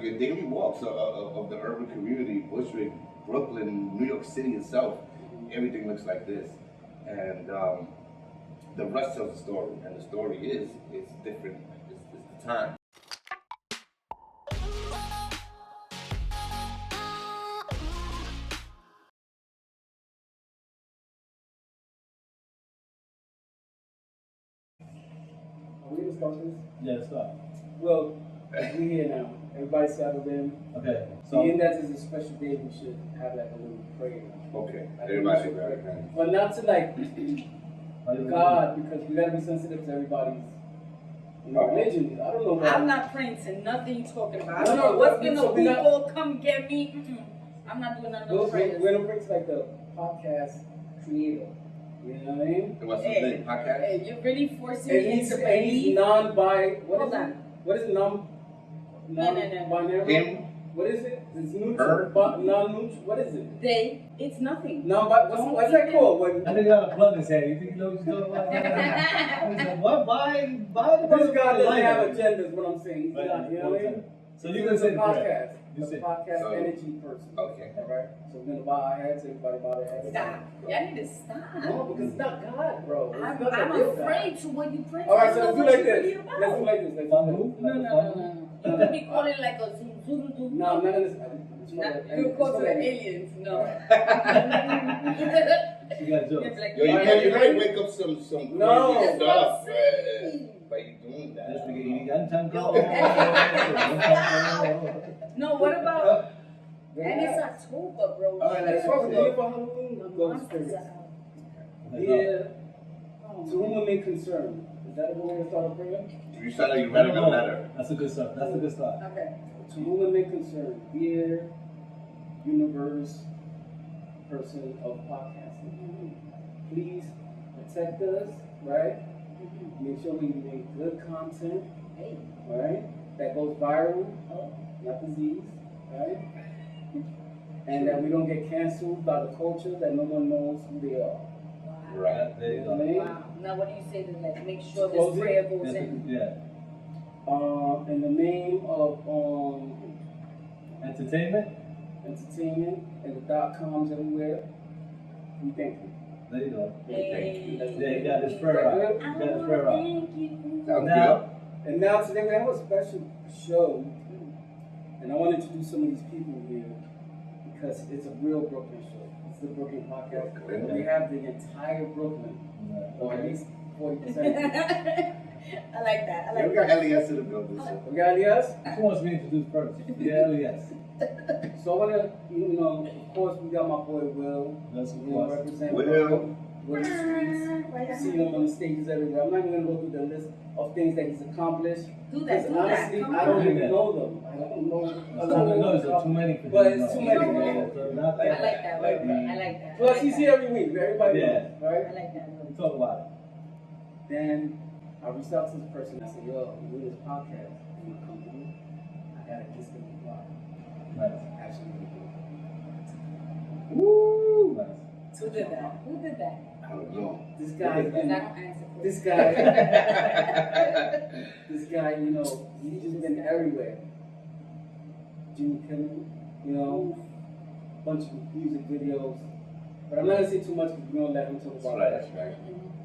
Your daily walks of the urban community, Bushwick, Brooklyn, New York City itself, everything looks like this. And the rest tells a story, and the story is different. It's the time. Are we gonna start this? Yeah, let's start. Well, we here now. Everybody settled in. Okay. So Being that is a special day, we should have like a little prayer. Okay. Like, Everybody we should grab pray. a hand. But not to like God, because we gotta be sensitive to everybody's religion. I don't know. I'm not praying to nothing you're talking about. I No, don't know no, what's so gonna we're not- people come get me. I'm not doing none of those prayers. We're gonna bring to like the podcast creator. You know what I mean? And what's his name? Podcast? Hey, you're really forcing And me he's, into and he's belief. non-bi. Hold on. What is it? No. Non-binary? Him? What is it? It's neutral. Her? Non-neutral. What is it? They, it's nothing. What's that called? I think you gotta plug his head. You think you know what you're talking about? What? Why? This guy doesn't have agenda, is what I'm saying. He's Right. not, you know what I mean? So you can say the prayer. He's a podcast So- energy person. Okay. All right? So we're going to bow our heads. Everybody bow their heads. Stop. Y'all need to stop. No, because it's not God, bro. It's I'm not the real God. afraid to what you pray. All right, I so don't let's do know like what you're this. really about. Let's do like this. Let's Fun do move? No. You could be calling like a zoom. No, I'm not going to. You call to the aliens. No. You got jokes. You're like, Yo, you might wake up some No. crazy That's what I'm stuff saying. by you doing that. This nigga, you got time go. No, what about? And Yeah. it's October, bro. All right, let's Chill. talk about it for Halloween. I'm going Monsters spirits. out. Yeah. Oh, To whom it may concern. Is that a good way to start a prayer? You said that you better go better. That's a good start. That's a good start. Okay. To whom it may concern, dear universe person of podcasting, please protect us, right? Make sure we make good content, Hey. right? That goes viral, Oh. not disease, right? And that we don't get canceled by the culture that no one knows who they are. Wow. Right. There you You know what I go. mean? Wow. Now what do you say to like make sure Close this it. prayer goes in? Yeah. In the name of Entertainment. entertainment and the .coms everywhere, we thank you. There you go. Hey. Yeah, you got this prayer out. Good? You I got this wanna prayer out. thank you. Sounds Now, And now today we have a special show, and I want to introduce some of these people here because it's a real Brooklyn show. It's the Brooklyn podcast. Brooklyn. We have the entire Brooklyn, or at least 40%. I like that. I Yeah, we like got that. LES in the building. So. We got Elias. Who wants me to introduce first? Yeah, yes. So I want to, of course, we got my boy Will. That's of We want to course. represent Will. Will the streets. See him on the stages everywhere. I'm not even going to go through the list of things that he's accomplished. Do that. Because Do that. honestly, Come I don't on. even know them. I don't know. No, it's too many for But you. it's too You know many. what? So not I that. like that. Like Will. I like that. Plus, I like he's that. here every week. Everybody Yeah. knows, right? I like that. Will. We talk about it. Then I reached out to this person. I said, yo, we do this podcast. You want to come through? I got a disc in the block. Nice. Actually, Woo! Nice. Who did that? Who did that? I don't know. this guy, Because I don't answer this questions. guy, this guy, he's just been everywhere. Jimmy Kimmel, bunch of music videos. But I'm not gonna say too much because we don't let him talk about Right, that. that's right.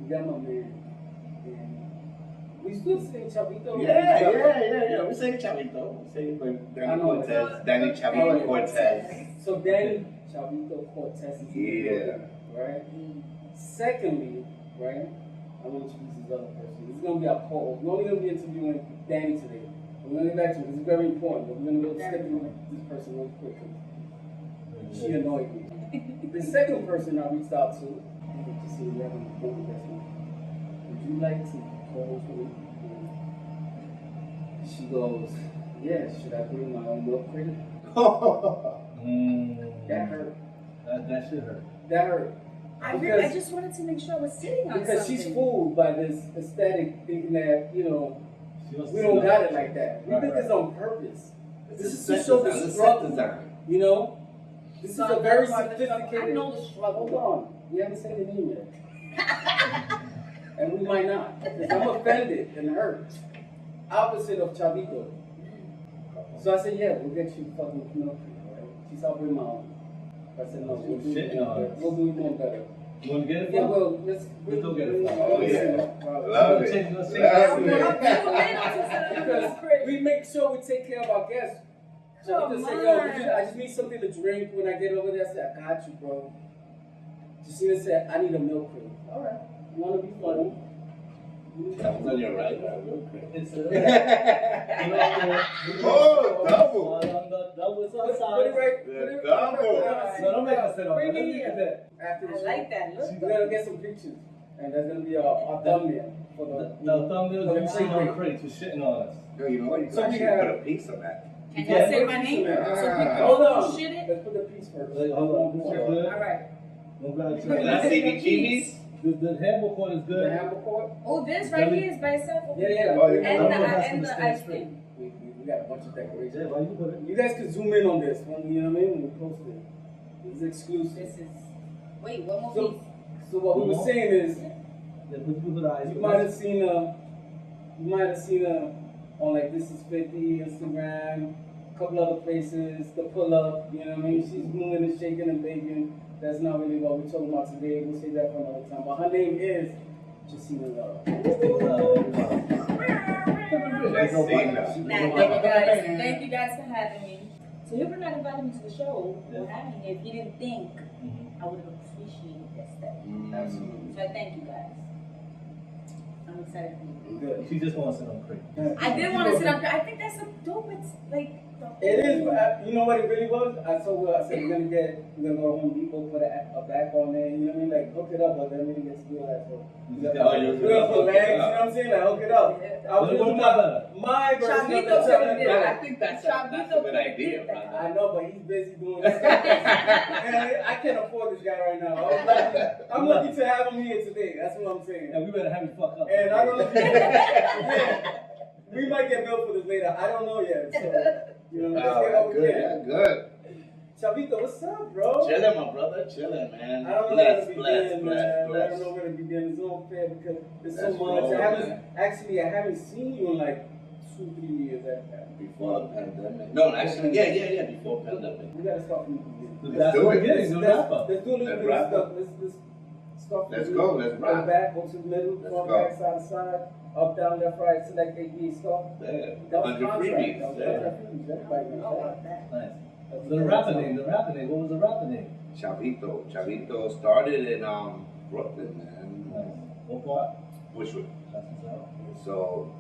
We got my man. And we still say Chavito. Yeah. We say Chavito. We say Danny Cortes. Danny Chavito Cortes. So Danny Chavito Cortes is Yeah. right? Secondly, right, I want to introduce this other person. This is going to be our poll. We're only going to be interviewing Danny today. We're going to get back to it. This is very important, but we're going to go step through this person real quick. She annoyed me. The second person I reached out to, to see if would you like to pose for me? She goes, yeah, should I bring my own milk crate? That hurt. That should hurt. That hurt. I just wanted to make sure I was sitting on Because something. she's fooled by this aesthetic, thinking that, She wants we to don't sit got up. it like that. We Right, did right. this on purpose. This is to set show design. the It's a struggle. set design. This is So a I'm very part of the struggle. I sophisticated. know the struggle. Hold on. We haven't said the name yet. And we might not. Because I'm offended and hurt. Opposite of Chavito. So I said, yeah, we'll get you fucking milk, right? She saw with mom. I said, no, we'll do it more better. We'll do it more better. You want to get it? Yeah, well, let's go get it. Oh, yeah. Love it. Because we make sure we take care of our guests. So I just say, yo, I just need something to drink when I get over there. I said, I got you, bro. Jacina said, I need a milk crate. All right. You want to be funny? That was on your right. It's Oh, double. Double is Put it outside. right. No, don't make us sit on Bring it. it here. After the I show, like that. Look. we're going to get some pictures. And that's going to be our thumbnail for The thumbnails you see on crates for shitting on us. Yo, you know what? You can So we actually have- put a piece on that. Can Yeah. I say my name? Hold on. Shoot it. Let's put the piece first. Like, hold on, this is good. All right. Don't grab it. Can I see the cheese? The handle cord is The good. hammer cord. Oh, this right here is by itself. Yeah, yeah. Oh, yeah. And the ice cream. We got a bunch of decorations. Yeah, why you put it? You guys can zoom in on this one, you know what I mean? When we post it. It's exclusive. This is. Wait, one more So, piece. so what we were saying is, Yeah, put the eyes. you might have seen her on like This Is 50, Instagram, a couple other places, the pull up, you know what I mean? She's moving and shaking and baking. That's not really what we're talking about today. We'll save that for another time. But her name is Jacina Love. Thank you guys for having me. So you were not inviting me to the show or having me if you didn't think I would have appreciated that step. Absolutely. So I thank you guys. I'm excited for you. Good. She just wants to sit on crate. I did want to sit up there. I think that's a dope. It's like It is, but you know what it really was? I said we're gonna go to Home Depot, put a back on there, you know what I mean? Like hook it up, but then we didn't get to do that. So we're gonna put legs, you know what I'm saying? Like hook it up. I was doing my version of the Chavito challenge. I think that's a good idea, brother. I know, but he's busy doing this stuff. And I can't afford this guy right now. I'm lucky to have him here today. That's what I'm saying. And we better have it fuck up. And I don't know. Yeah, we might get billed for this later. I don't know yet. So, you know, let's get what we can. Good. Chavito, what's up, bro? Chilling, my brother. Chilling, man. I don't know where to begin, man. I don't know where to begin. It's so unfair because there's so much. I haven't seen you in like 2-3 years. Before the pandemic. No, actually, yeah, before pandemic. We gotta start from the beginning. That's the beginning. The wrap up. Let's do a little bit of stuff. Let's start. Let's go. Let's Go rock. back, go to the middle, Let's front, go. back, side to side, up, down, left, right, select A, B, stop. Yeah. That was 100 contract. freebies. That was Yeah. contract freebies. Everybody knows that. Nice. The rapper name. What was the rapper name? Chavito. Chavito started in Brooklyn, man. Nice. What part? Bushwick. That's what's up. So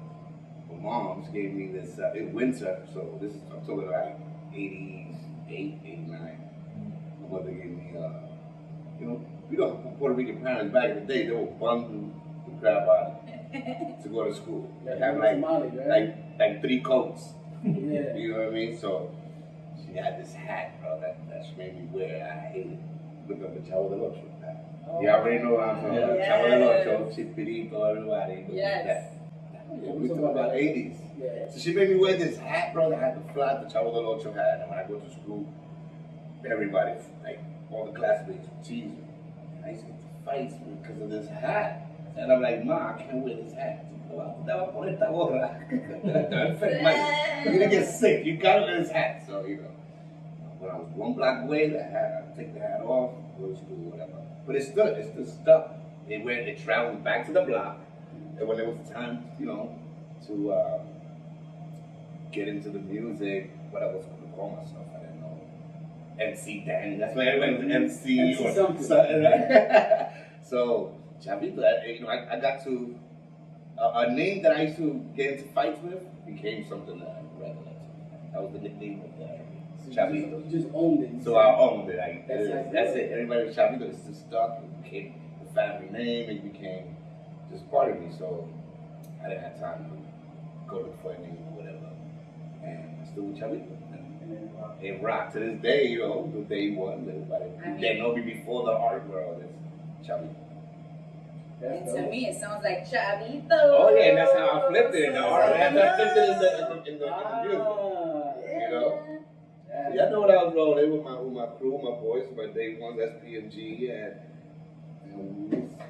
my mom's gave me this in winter. So this is I'm talking like 88, 89. My mother gave me you know Puerto Rican parents back in the day, they were bundled the crap out to go to school. They have like 3 coats. Yeah. You know what I mean? So she had this hat, bro, that she made me wear. I hate it. Look up the Chavo del Ocho hat. You already know what I'm talking about. Yes. Chavo del Ocho, Chipirito, everybody. Yes. Yeah, we talking about 80s. Yeah. So she made me wear this hat, bro, that had the flat, the Chavo del Ocho hat. And when I go to school, everybody, like all the classmates would tease me. I used to get to fights because of this hat. And I'm like, Ma, I can't wear this hat. Te voy a poner esta gorra. Te va a enfermar. You're gonna get sick. You gotta wear this hat. So, you know, when I was 1 block away, I'd take the hat off, go to school, whatever. But it stood. It still stuck. It traveled back to the block. And when it was time, you know, to get into the music, what I was going to call myself, I didn't know. MC Danny. That's why everybody was MC or something. Right? So, Chavito, I got to, a name that I used to get into fights with became something that I recollect. That was the nickname of the Chavito. You just owned it. So I owned it. That's it. it. Everybody was Chavito. It's just stuck. It became the family name. It became just part of me. So I didn't have time to go look for a name or whatever. And I still with Chavito. It rocked to this day, you know, the day one. Everybody they know me before the art world. It's Chavito. And to me, it sounds like Chavito. Oh yeah, and that's how I flipped it in the art. That's how I flipped it in the music. You know. Yeah, I know what I was rolling with my crew, my boys, my day ones, SP and G, and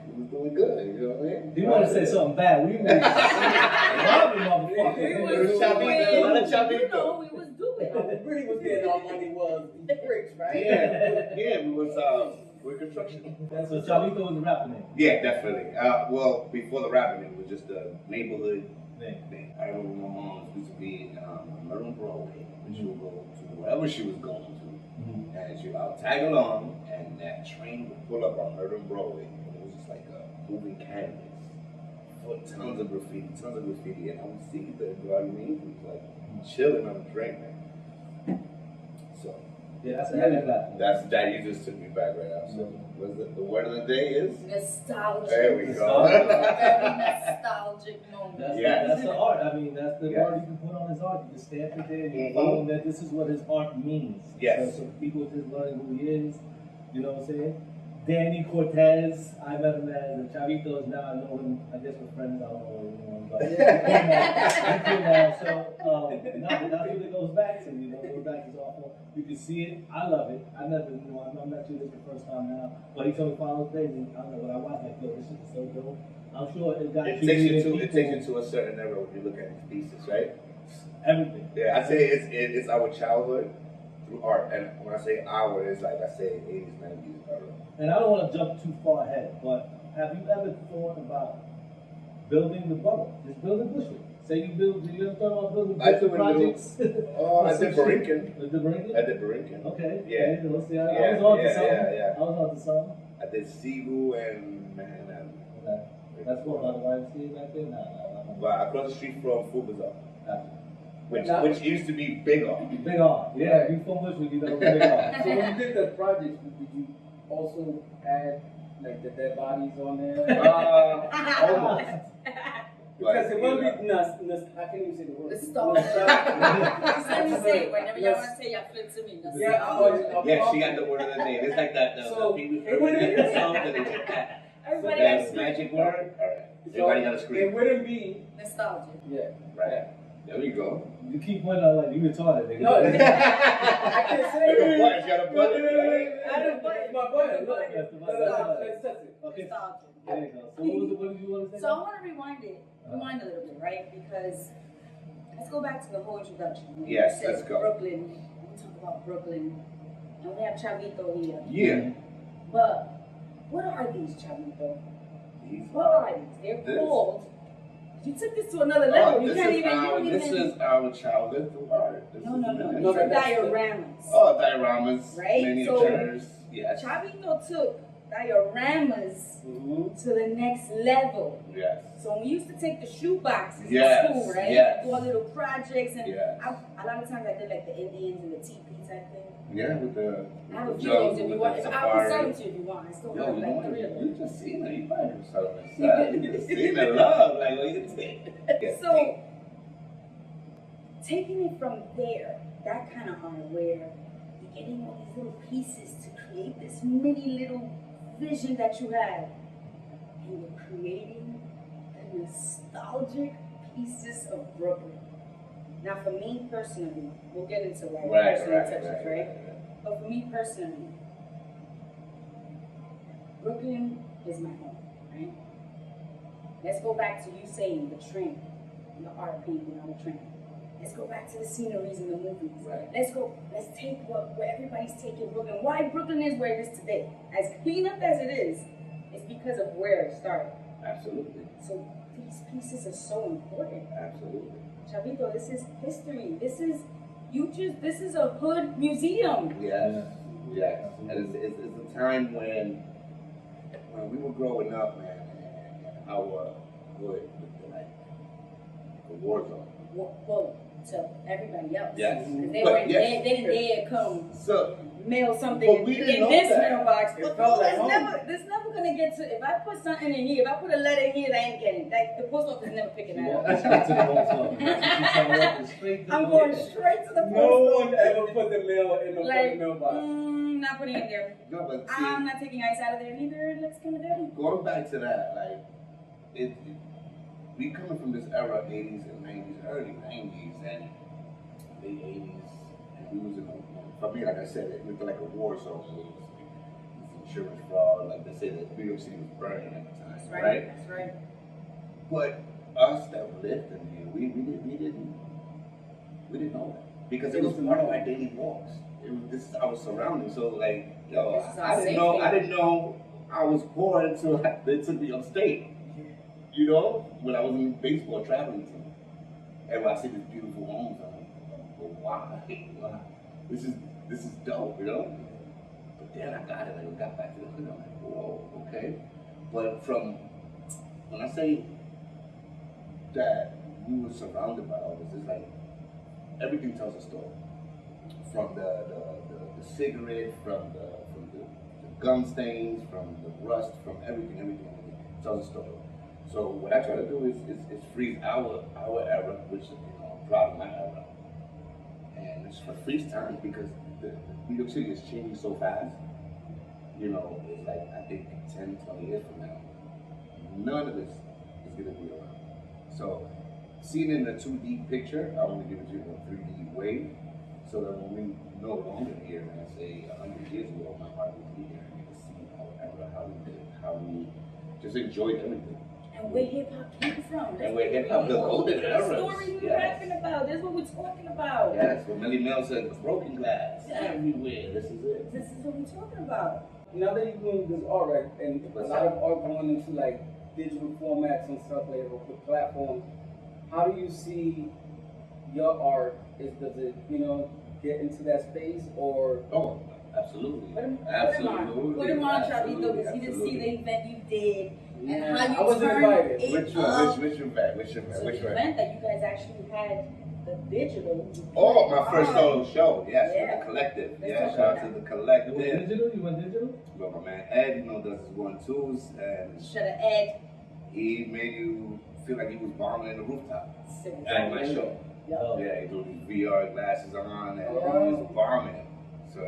we was doing good. You know what I mean? You want to say something bad? We was robbing motherfuckers. We was doing, we was doing and our money was the bricks, right? Yeah, we was with construction. That's what Chavito was the rapper name. Yeah, definitely. Well, before the rapping, it was just a neighborhood Name. thing. I remember my mom used to be on Merlin Broadway, and she would go to wherever she was going to, and she would tag along, and that train would pull up on Merlin Broadway, and it was just like a moving canvas. Tons of graffiti, and I would see the Guardians like chilling on the train, man. So Yeah, that's a heavy platform. that you just took me back right now. So the word of the day is Nostalgia. there we go. Very nostalgic moment. That's the art. I mean, that's the Yeah. word you can put on his art. You can stamp it there. You follow that this is what his art means. Yes. So people just learn who he is. You know what I'm saying? Danny Cortes, I met him as a Chavitos. Now I know him. I guess we're friends. I don't know what you know, but that's what it goes back to. You know, it goes back to awful. You can see it. I love it. I never, I'm not sure this is the first time now, but he told me follow page, and I don't know, when I watched like, yo, this shit is so dope. I'm sure it got It takes you to a certain era when you look at these pieces, right? everything. Yeah, I say it's our childhood through art, and when I say our, it's like I say 80s, 90s era. And I don't want to jump too far ahead, but have you ever thought about building the bubble? Just building Bushwick. Say you ever thought about building Bushwick projects? Oh, I did Barinkin. The Barinkin? I did Barinkin. Okay. Yeah. Okay, let's see. I was on to something. Yeah. I was on to something. I did Cebu and Manhattan. Okay. That's what, by the YMCA back there? No. But across the street from Food Bazaar, Gotcha. which used to be Big R. Big R. Yeah, you from Bushwick, you know Big R. So when you did the projects, did you also add like the dead bodies on there? Almost. Because it won't be I can't even say the word. Nostalgia. Let me say it. Whenever y'all want to say, y'all flip to me. Yeah, she got the word of the day. It's like that. So, It wouldn't be song that they took that. Everybody That has magic word. All right. Everybody got a It scream. wouldn't be. nostalgia. Yeah. Right. There we go. You keep pointing out like you retarded, nigga. No, I can't say it. She got a button. I don't button. It's my button. Look. That's the Let's button. touch it. Okay, Nostalgia. there you go. So what did you want to say? So I want to rewind a little bit, right? Because let's go back to the whole introduction. When you Yes, said let's go. Brooklyn. We talk about Brooklyn, and we have Chavito here. Yeah. But what are these Chavito? These What are these? They're This. called. You took this to another level. You can't even. You don't This even. is our childhood through art. No. These No, are that's dioramas. Oh, dioramas, Right? miniatures. Yes. Chavito took dioramas to the next level. Yes. So we used to take the shoe boxes Yes, to school, right? yes. Do our little projects, and Yes. a lot of times I did like the Indians and the teepee type thing. Yeah, with the. I have a with few the of those if you want. with If the I can sell safari. them to you if you want. I still Yo, have you know like what? 3 of them. You just seen it. You probably just selling it. You just seen the love. Like, what you think? Yeah. So taking it from there, that kind of art where you're getting all these little pieces to create this mini little vision that you have, and you're creating the nostalgic pieces of Brooklyn. Now, for me personally, we'll get into like personal touches, right? But for me personally, Brooklyn is my home, right? Let's go back to you saying the train, the art painting on the train. Let's go back to the sceneries in the movies. Right. Let's take where everybody's taking Brooklyn. Why Brooklyn is where it is today. As clean up as it is, it's because of where it started. Absolutely. So these pieces are so important. Absolutely. Chavito, this is history. This is a hood museum. Yes. Yes. And it's a time when we were growing up, man, and our hood was like a war zone. Well, to everybody else. Yes. Because they But weren't yes. they didn't dare come So, mail something But we didn't in know this that. mailbox. It felt like home. There's never gonna get to, if I put something in here, if I put a letter in here, they ain't getting it. Like the post office is never picking She that walked up. straight to the post office. She's trying to walk straight to the I'm post going office. straight to the post No office. one ever put the mail in the Like, mailbox. not putting it there. no, but see, I'm not taking ice out of there neither. It looks kind of dirty. going back to that, like, we coming from this era, 80s and 90s, early 90s and late 80s, and we was in for me, like I said, it looked like a war zone. It was insurance fraud, like they say that New York City was burning at the time, That's right? right. That's right. But us that lived in here, we didn't know that. because it was part of my daily walks. This is our surroundings. So like, yo, I didn't know I was poor until they took me upstate. You know, when I was in baseball traveling team, and when I see these beautiful homes, I'm like, well, wow, this is dope, you know. But then I got it. Like, I got back to the hood. I'm like, whoa, okay. But from when I say that we were surrounded by all this, it's like everything tells a story. From the cigarette, from the gum stains, from the rust, from everything tells a story. So what I try to do is freeze our era, which I'm proud of my era, and it's for freeze time because the New York City is changing so fast. You know, it's like I think 10, 20 years from now, none of this is gonna be around. So seeing it in a 2D picture, I want to give it to you in a 3D way, so that when we no longer here, and I say 100 years ago, my heart would be here, and you can see our era, how we did, how we just enjoyed everything. And where hip hop came from. And where hip hop, the golden era. The story we're rapping about. That's what we're talking about. Yes, when Millie Mel said broken glass everywhere. This is it. This is what we're talking about. Now that you're doing this art, right, and a lot of art going into like digital formats and stuff like that, with platforms, how do you see your art? Does it, get into that space or? Oh, absolutely. Put him on, Chavito, because he didn't see the event you did and how you I wasn't turned invited. it Which event? So the event that you guys actually had, the digital. Oh, my first solo show. Yes, Yeah. with the collective. Let's Yeah, talk shout out about to the collective. You went digital? Well, my man Ed, does his 1-2s, and Should have Ed. he made you feel like he was bombing in the rooftop City. at my show. Oh. Yeah, he threw these VR glasses on, and he was bombing. So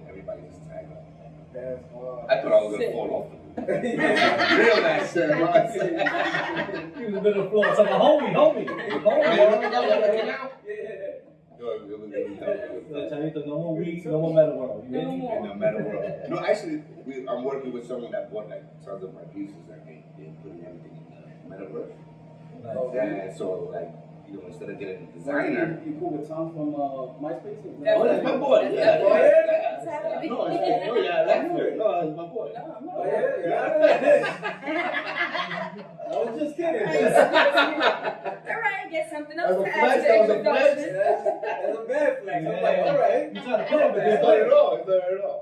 everybody just tagged up. That's hard. I thought I was gonna fall off the roof. Real nice, sir. He was a bit of a floor. So homie. Chavito, no more weeks, no more Meta World. No matter what. No, actually, I'm working with someone that bought like tons of my pieces and they're putting everything in the metaverse. And so, like, instead of getting a designer. You cool with Tom from MySpace? Oh, that's my boy. Yeah. Oh, yeah? What's happening? No, that's my boy. Oh, yeah. I was just kidding. All right, get something else. That was a to add flex, to that was a the flex. introduction. That's a bad flex. I'm like, all right. You trying to play, but It's not at all. It's not at all.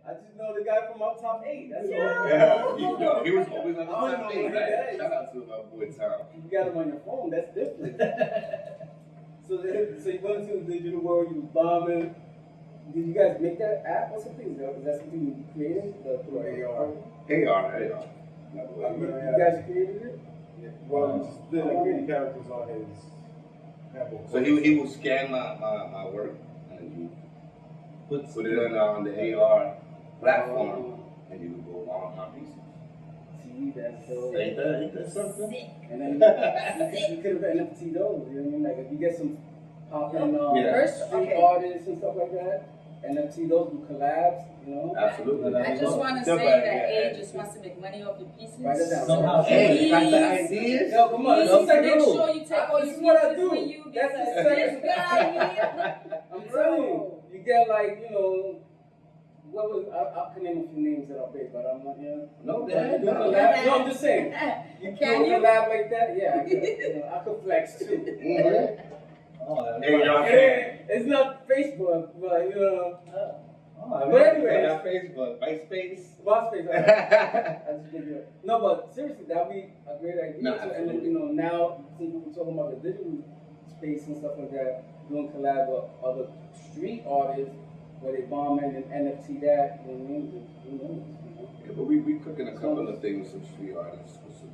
I just know the guy from up top 8. That's all. Yeah, he was always on the I top know eight, who right? that is. Shout out to my boy Tom. You got him on your phone. That's different. So you went into the digital world. You was bombing. Did you guys make that app or something? Is that something you created? AR. You guys created it? Yeah. Well, we just did like 80 characters on his handbook. So he will scan my work and you put it on the AR platform and you will go on my pieces. See, that's so. Ain't that something? Sick. And then you could have NFT those. You know what I mean? Like if you get some popping street artists and stuff like that. NFT those do collabs, Absolutely. I just want to say that A just wants to make money off your pieces. Write it down. Somehow. Hey, got the Please. ideas? Yo, come on. Please Don't make do. sure you take all This your is what I pieces do. with you That's because the this guy here. I'm telling you, you get like, what was, I can name a few names that are big, but I'm not, No, But you do no. collab. No, I'm just saying. You Can you? collab like that? Yeah, I could. I could flex too. Mhm. Oh, Hey, y'all. It's not Facebook, but Oh, But anyway. Not Facebook, MySpace. MySpace. I just give you. No, but seriously, that'd be a great idea. No, and then, absolutely. now since we're talking about the digital space and stuff like that, doing collab with other street artists where they bomb in and NFT that. You know what I mean? Who knows? Yeah, but we cooking a couple of things with some street artists with some.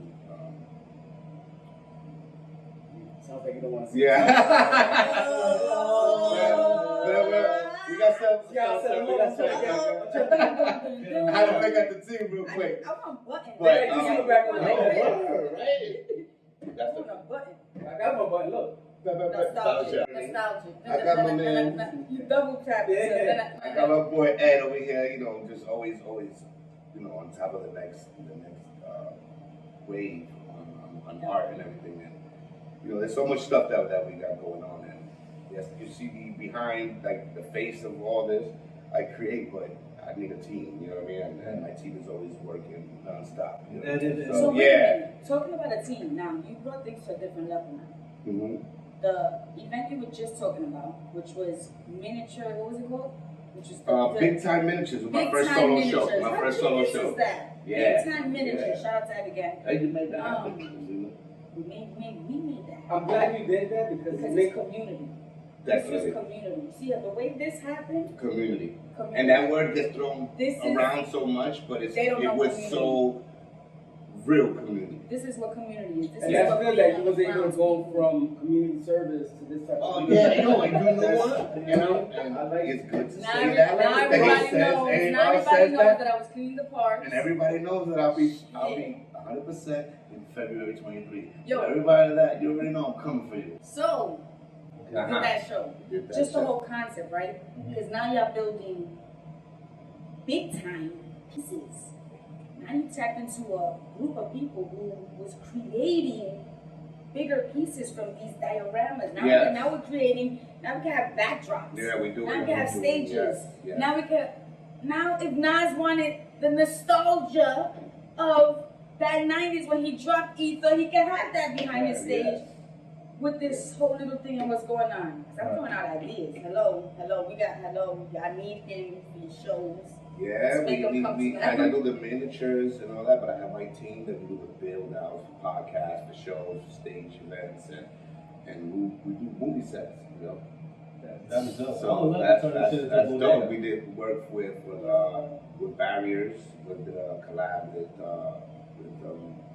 Sounds like you don't want to see. Yeah. We got some. Yeah, We got some. I had to break out the team real quick. I want button. But, you see the back of the right. That's I want a button. I got my button. Look. Nostalgic. Nostalgic. I got my man. You double tap it. I got my boy Ed over here, just always, on top of the next wave on art and everything. And, there's so much stuff that we got going on. And, Yes, you see me behind like the face of all this. I create, but I need a team. You know what I mean? And my team is always working nonstop. You know? So wait a minute. Talking about a team now, you brought things to a different level now. Mm-hmm. The event you were just talking about, which was miniature, what was it called? Which was Big Time Miniatures was my Big first Time solo Miniatures. show. My How first many solo years show. is that? Yeah. Big Time Miniatures. Yeah. Shout out to Abigail. Hey, you made that happen. We made that. I'm glad you did that because It's community. Definitely. This is community. See, the way this happened, Community. And that word gets thrown around so much, but it was community. so real community. This is what community is. This And is that's what good that you was able to go from community service to this type of Oh yeah, no, and you know what? You know, and I like it's good to Now, say that. now That everybody he says, knows. Now everybody everybody says knows that, that I was cleaning the parks. and everybody knows that I'll be 100% in February 23. Yo. So everybody that you already know I'm coming for you. So, we did that show. Did that Just the show. whole concept, right? Because now you're building big time pieces. Now you tap into a group of people who was creating bigger pieces from these dioramas. Now, Yes. now we're creating, now we can have backdrops. Yeah, we do. Now we can have stages. Yes, yes. Now we can, now if Nas wanted the nostalgia of that 90s when he dropped Ether, he can have that behind his stage. Yes. With this whole little thing and what's going on. 'Cause I'm throwing out ideas. Hello, I need him for your shows. Yeah, Let's make 'em come together. I do the miniatures and all that, but I have my team that do the build out for podcasts, for shows, for stage events, and we do movie sets, you know. That was dope. So that's dope. We did work with Barriers, with the collab with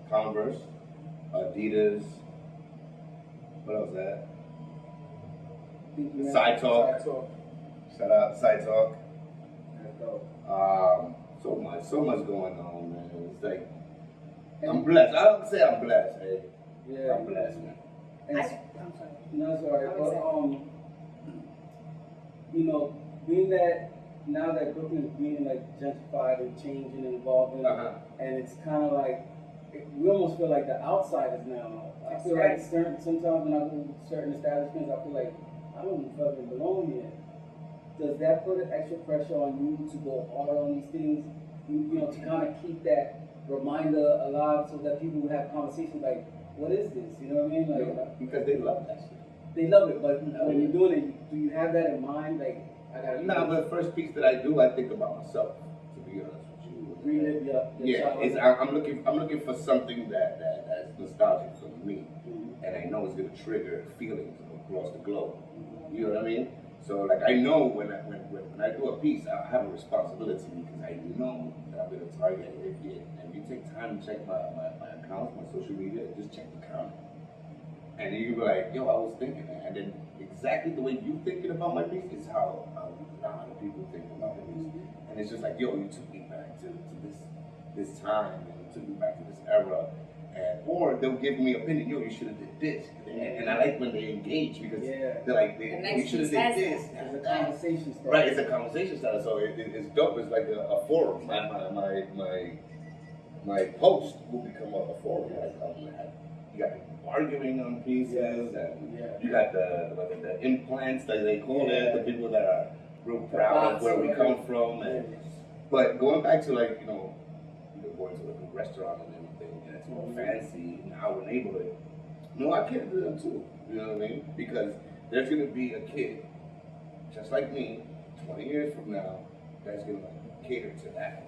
Converse, Adidas. What else that? Side Talk. Shout out Side Talk. So much going on, man. It's like I'm blessed. I don't say I'm blessed, hey. Yeah. I'm blessed, man. And I'm sorry. no, it's alright. How is But you know, being that now that Brooklyn is being like gentrified and changing and evolving, and it's kind of like we almost feel like the outsiders now. I feel like sometimes when I go to certain establishments, I feel like I don't fucking belong here. Does that put an extra pressure on you to go harder on these things? You know, to kind of keep that reminder alive so that people will have conversations like, what is this? You know what I mean? Like, Because they love that shit. they love it, but when you're doing it, do you have that in mind? Like, I gotta Nah, but the first piece that I do, I think about myself, to be honest with you. relive your Yeah, childhood. I'm looking for something that's nostalgic for me, and I know it's gonna trigger feelings across the globe. You know what I mean? So like I know when I do a piece, I have a responsibility because I know that I'm gonna target it. If you take time to check my accounts, my social media, just check the count, and you can be like, yo, I was thinking that, and then exactly the way you thinking about my piece is how a lot of people think about the piece, and it's just like, yo, you took me back to this time, and you took me back to this era. Or they'll give me opinion, yo, you should have did this. And I like when they engage because they're like, you should have did this. It's a conversation starter. Right, it's a conversation starter, so it's dope. It's like a forum. My post will become a forum. You got people arguing on pieces, and you got the implants that they call it, the people that are real proud of where we come from. But going back to like, going to a restaurant and everything, and it's more fancy in our neighborhood. No, I cater to them too. You know what I mean? Because there's gonna be a kid, just like me, 20 years from now, that's gonna cater to that.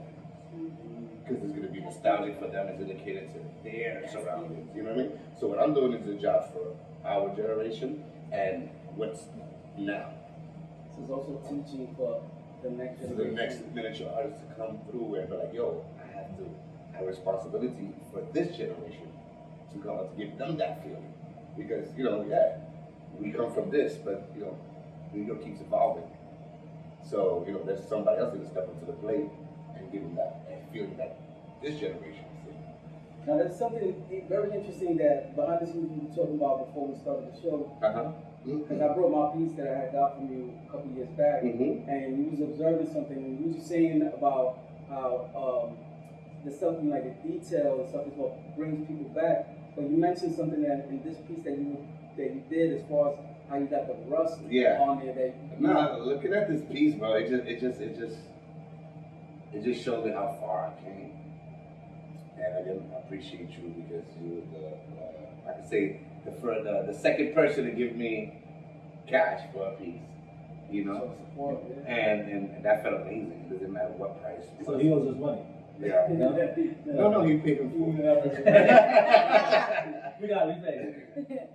Because it's gonna be nostalgic for them. It's gonna cater to their surroundings. You know what I mean? So what I'm doing is a job for our generation and what's now. So it's also teaching for the next So generation. the next miniature artist to come through and be like, yo, I have to have responsibility for this generation to come out to give them that feeling. Because, we come from this, but, New York keeps evolving. So, there's somebody else going to step up to the plate and give them that feeling that this generation is seeing. Now there's something very interesting that behind the scenes we were talking about before we started the show. Because I brought my piece that I had got from you a couple years back, and you was observing something, and you was saying about how there's something like the detail and stuff is what brings people back. But you mentioned something that in this piece that you did as far as how you got the rust Yeah. on there. That No, looking at this piece, bro, it just showed me how far I came, and I didn't appreciate you because you were I could say the second person to give me cash for a piece, you know, show support. Yeah. and that felt amazing. It doesn't matter what price. So he owes us money. Yeah. No, he paid him for it. We paid.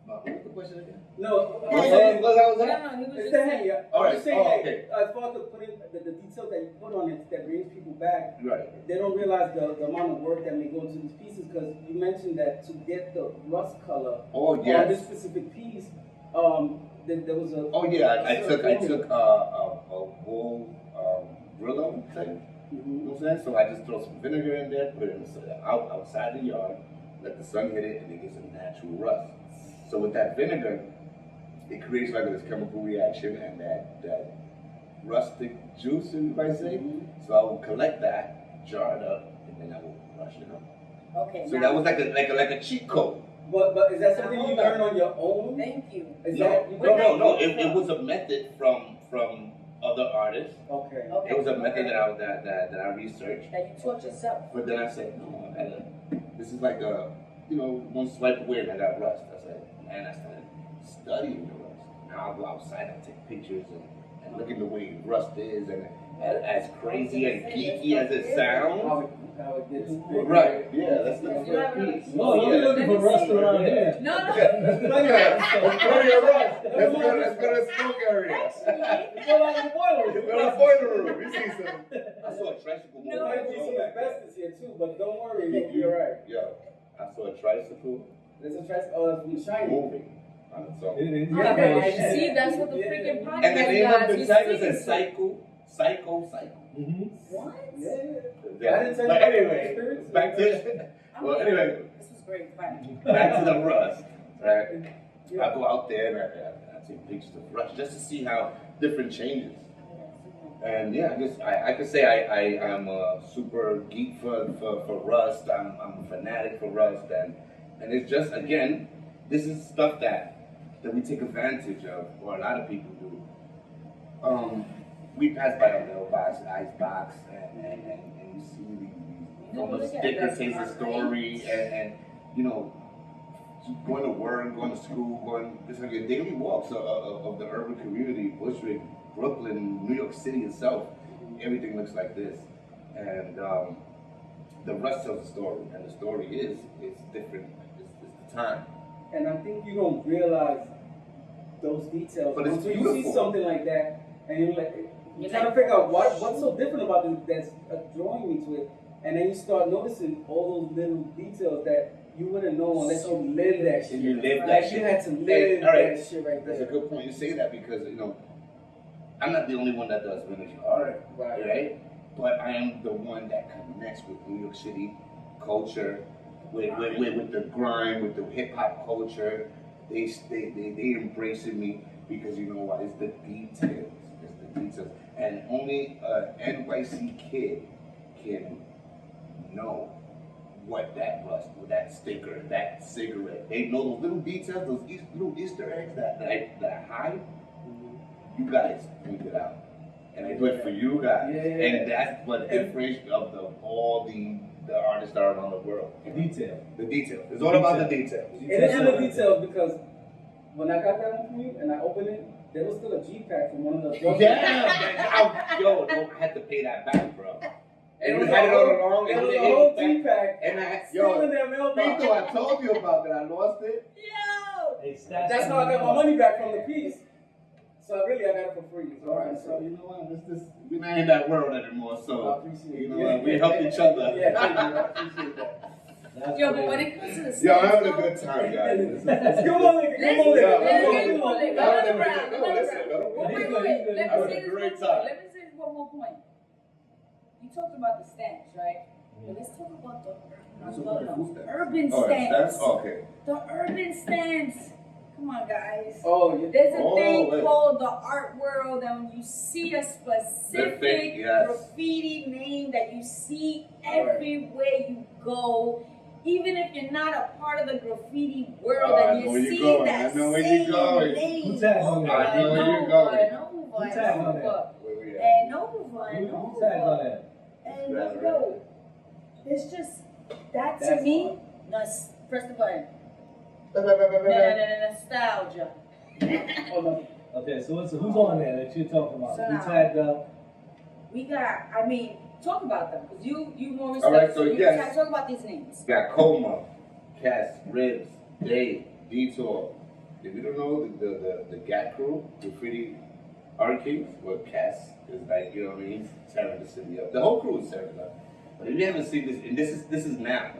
What was the question again? No, What was that? No, he was it's just the saying. hand. Yeah. All I'm right. just saying, Oh, hey, okay. as far as putting the details that you put on it that brings people back, Right. they don't realize the amount of work that may go into these pieces. Because you mentioned that to get the rust color Oh on yes. this specific piece, there was a. Oh yeah. I took certain- a wool Brillo thing. You Mhm. know what I'm saying? So I just throw some vinegar in there, put it outside the yard, let the sun hit it, and it gets a natural rust. So with that vinegar, it creates like this chemical reaction and that rustic juice, you might say. So I will collect that, jar it up, and then I will brush it up. Okay. So now- that was like a cheat code. But is that something Now, you hold learned on your own? Thank you. Is No, that no. It was a method from other artists. Okay. Okay. It was a method that I researched. That you taught yourself. But then I said, no, this is like one swipe away and I got rust. I said, and I started studying the rust. Now I'll go outside and take pictures and look at the way rust is, and as crazy and geeky as it sounds. How it gets. Right, yeah, that's the You have another piece. piece? No, don't be looking for rust around here. No, no. Plenty of rust. Let's go to smoke area. Actually, Go out in the boiler. Go to the boiler room. You see some. I saw a tricycle There No. might be some asbestos here too, but don't worry, you'll be alright. Yo, I saw a tricycle There's a trace from Shiny. moving on its own. okay, see, that's what the freaking podcast And the name of the guys title is is Psycho. Mm-hmm. What? Yeah. Yeah. I didn't tell But you anyway, experience. back to well, anyway, This was great. Bye. back to the rust. Right? Yeah. I go out there and I take pictures of rust just to see how different changes. And yeah, I could say I'm a super geek for Rust. I'm a fanatic for Rust, and it's just, again, this is stuff that we take advantage of, or a lot of people do. We pass by a mailbox, ice box, and you see these on the sticker says the story, and you know, going to work, going to school, it's like your daily walks of the urban community, Bushwick, Brooklyn, New York City itself. Everything looks like this, and the rest tells the story, and the story is different. It's the time. And I think you don't realize those details But it's until you beautiful. see something like that, and you're trying to figure out what's so different about this that's drawing me to it, and then you start noticing all those little details that you wouldn't know unless you live that shit. You live that Like shit. you had to live Hey, all right. that shit right That's a there. good point. You say that because I'm not the only one that does miniature art, right? But I am the one that connects with New York City culture, with the grime, with the hip hop culture. They embracing me because you know what? It's the details. It's the details, and only an NYC kid can know what that rust, that sticker, that cigarette. They know those little details, those little Easter eggs that I hide. You guys point it out, and I do it for you guys, Yeah. and that's what differentiates of all the artists that are around the world. Detail. The details. It's all about the details. It is in the details because when I got that one from you and I opened it, there was still a G pack from one of the drugs. Yo, don't have to pay that back, bro. It And was you had it a all whole- along, It and was you a whole gave G it back. pack. And I, Still in yo, their mailbox. Vito, I told you about that. I lost it. Yo! That's how I got my money back from the piece. So I got it for free. All right, so you know what? We're not in that world anymore, I so appreciate you it. know what? We help each other. Yeah, thank you. I appreciate that. Yo, but when it comes to the Yo, I'm having a stamps, good time, guys. Come on, nigga. Come on, Yeah, nigga. I'm Come on, having nigga. a great time. Let me say one more point. You talked about the stamps, right? But let's talk about the urban Oh, stamps. okay. The urban stamps. Come on, guys. Oh, yeah. There's a Oh, thing wait. called the art world, and when you see a specific Yes. graffiti name that you see everywhere you go, even if you're not a part of the graffiti world I and know where you you're see going. that I know where same you're going. name Who tagged on over that? I know and where you're over going. and over Who tagged on and that? over Where we at? and over and Who tagged on over. that? And Right, yo, it's just that to That's me. Press the button. Nostalgia. Oh no. Okay, so who's on there that you're talking about? So Who now- tagged up? We got. I mean, talk about them because you more All right, respect. so you yes. talk about these names. Got Coma, Cass, Ribs, Dave, Detour. If you don't know the GAT crew, Graffiti Art Kings, well, Cass is like, you know what I mean, he's tearing the city up. The whole crew is tearing it up. But if you haven't seen this, and this is now.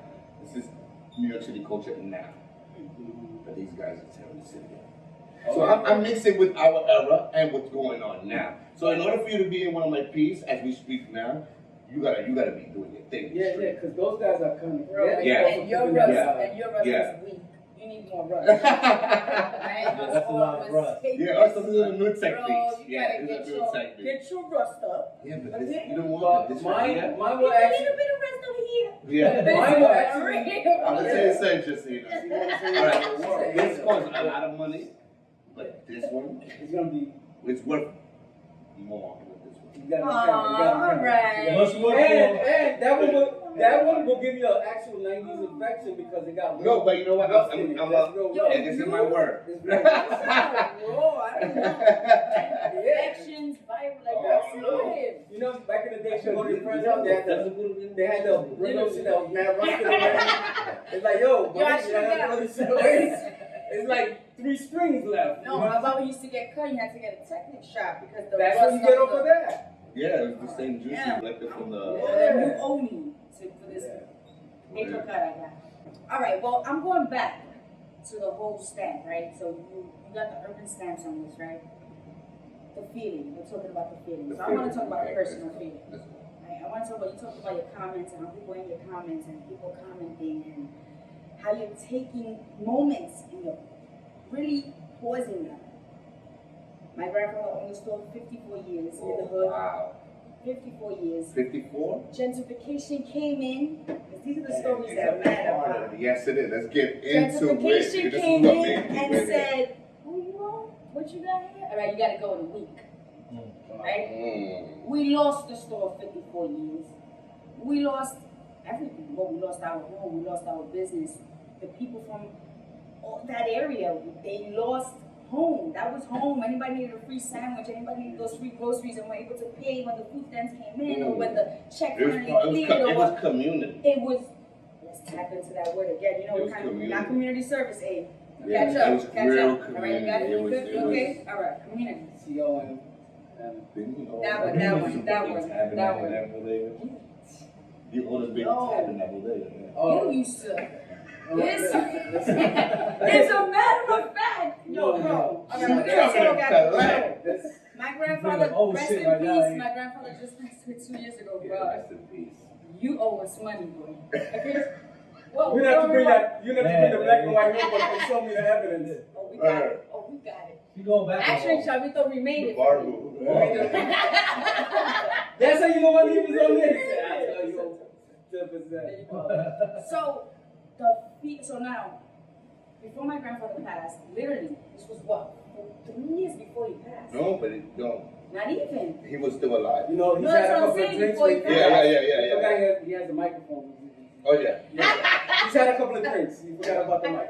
This is New York City culture now. But these guys are tearing the city up. So I'm mixing with our era and what's going on now. So in order for you to be in one of my pieces as we speak now, you gotta be doing your thing. Yeah, because those guys are coming. Bro, Yeah. and your rust, Yeah. and your rust Yeah. is weak. You need more rust. Yeah, That's a lot of rust. us a little new techniques. Bro, you Yeah, gotta it's a new technique. get your rust up. Yeah, but Okay. this, you don't But want this right mine here. will There's a actually. little bit of rust over here. Yeah. Mine will actually. I'm gonna tell you something, Jacina. All right, this It's costs a lot of money, but this one, gonna be. it's worth more than this one. You gotta Alright. What's more And that one will give you an actual 90s infection because it got No, but you know what? rust in it. That's real Yo, rust. and this is my word. It's real rust. Raw, I don't know. Infections, viral, like Oh, that's no. good. You know, back in the day, you go to your friends' house, they had the window shit that was mad rusted already. It's like, yo, Yo, I my should've nigga, got- really shit. It's like 3 strings left. No, my mama used to get cut. You had to get a technic shot because the That's rust what you get on over the- there. Yeah, it was the same juice Yeah. collected from Oh, the. then you owe me for this paper Yeah. cut I got. All right, well, I'm going back to the whole stamp, right? So you got the urban stamps on this, right? The feeling. We're talking about the feeling. So I want to talk about the personal feeling. Right? I want to talk about, you talked about your comments and how people in your comments and people commenting and how you're taking moments and you're really pausing them. My grandfather owned the store for 54 years in the hood. Wow. 54 years. 54? Gentrification came in, because these are the stories that matter. Yes, it is. Let's get into it. Gentrification This is came what in made me and with it. said, who you are? What you got here? All right, you got to go in a week. Right? Mm. We lost the store 54 years. We lost everything. Well, we lost our home. We lost our business. The people from all that area, they lost home. That was home. Anybody needed a free sandwich. Anybody needed those free groceries and were able to pay when the food stamps came in or when the check finally cleared. It was community. It was, let's tap into that word again. You know, It was kind of, community. not community service aid. Yeah, Catch up. it was Catch real up. All right, you got it? community. You It good? was- Okay? All right, community. C-O-M. That one. You own a big No. tabernacle there. Oh. You used to. It's a matter of fact. Yo, bro. All right, we're gonna talk after this. My grandfather, Oh, rest shit, in right peace. now, eh? My grandfather just passed away 2 years ago, Yeah, bro. rest in peace. You owe us money, boy. Okay? Well, You have to bring that. You have to bring the Man, black and white notebook and show me the evidence. Oh, we got it. Oh, we got it. You going back? Actually, Chavito remade The it. bar for me. move. That's how you know what he was on this. I tell you, 10%. There you go. So, so now, before my grandfather passed, literally, this was what? 3 years before he passed. No, but it, no. Not even. He was still alive. You know, he's No, had that's a what I'm couple of saying, drinks. before he with- passed. Yeah. I forgot he has a microphone. Oh, yeah. He's had a couple of drinks. You forgot about the mic.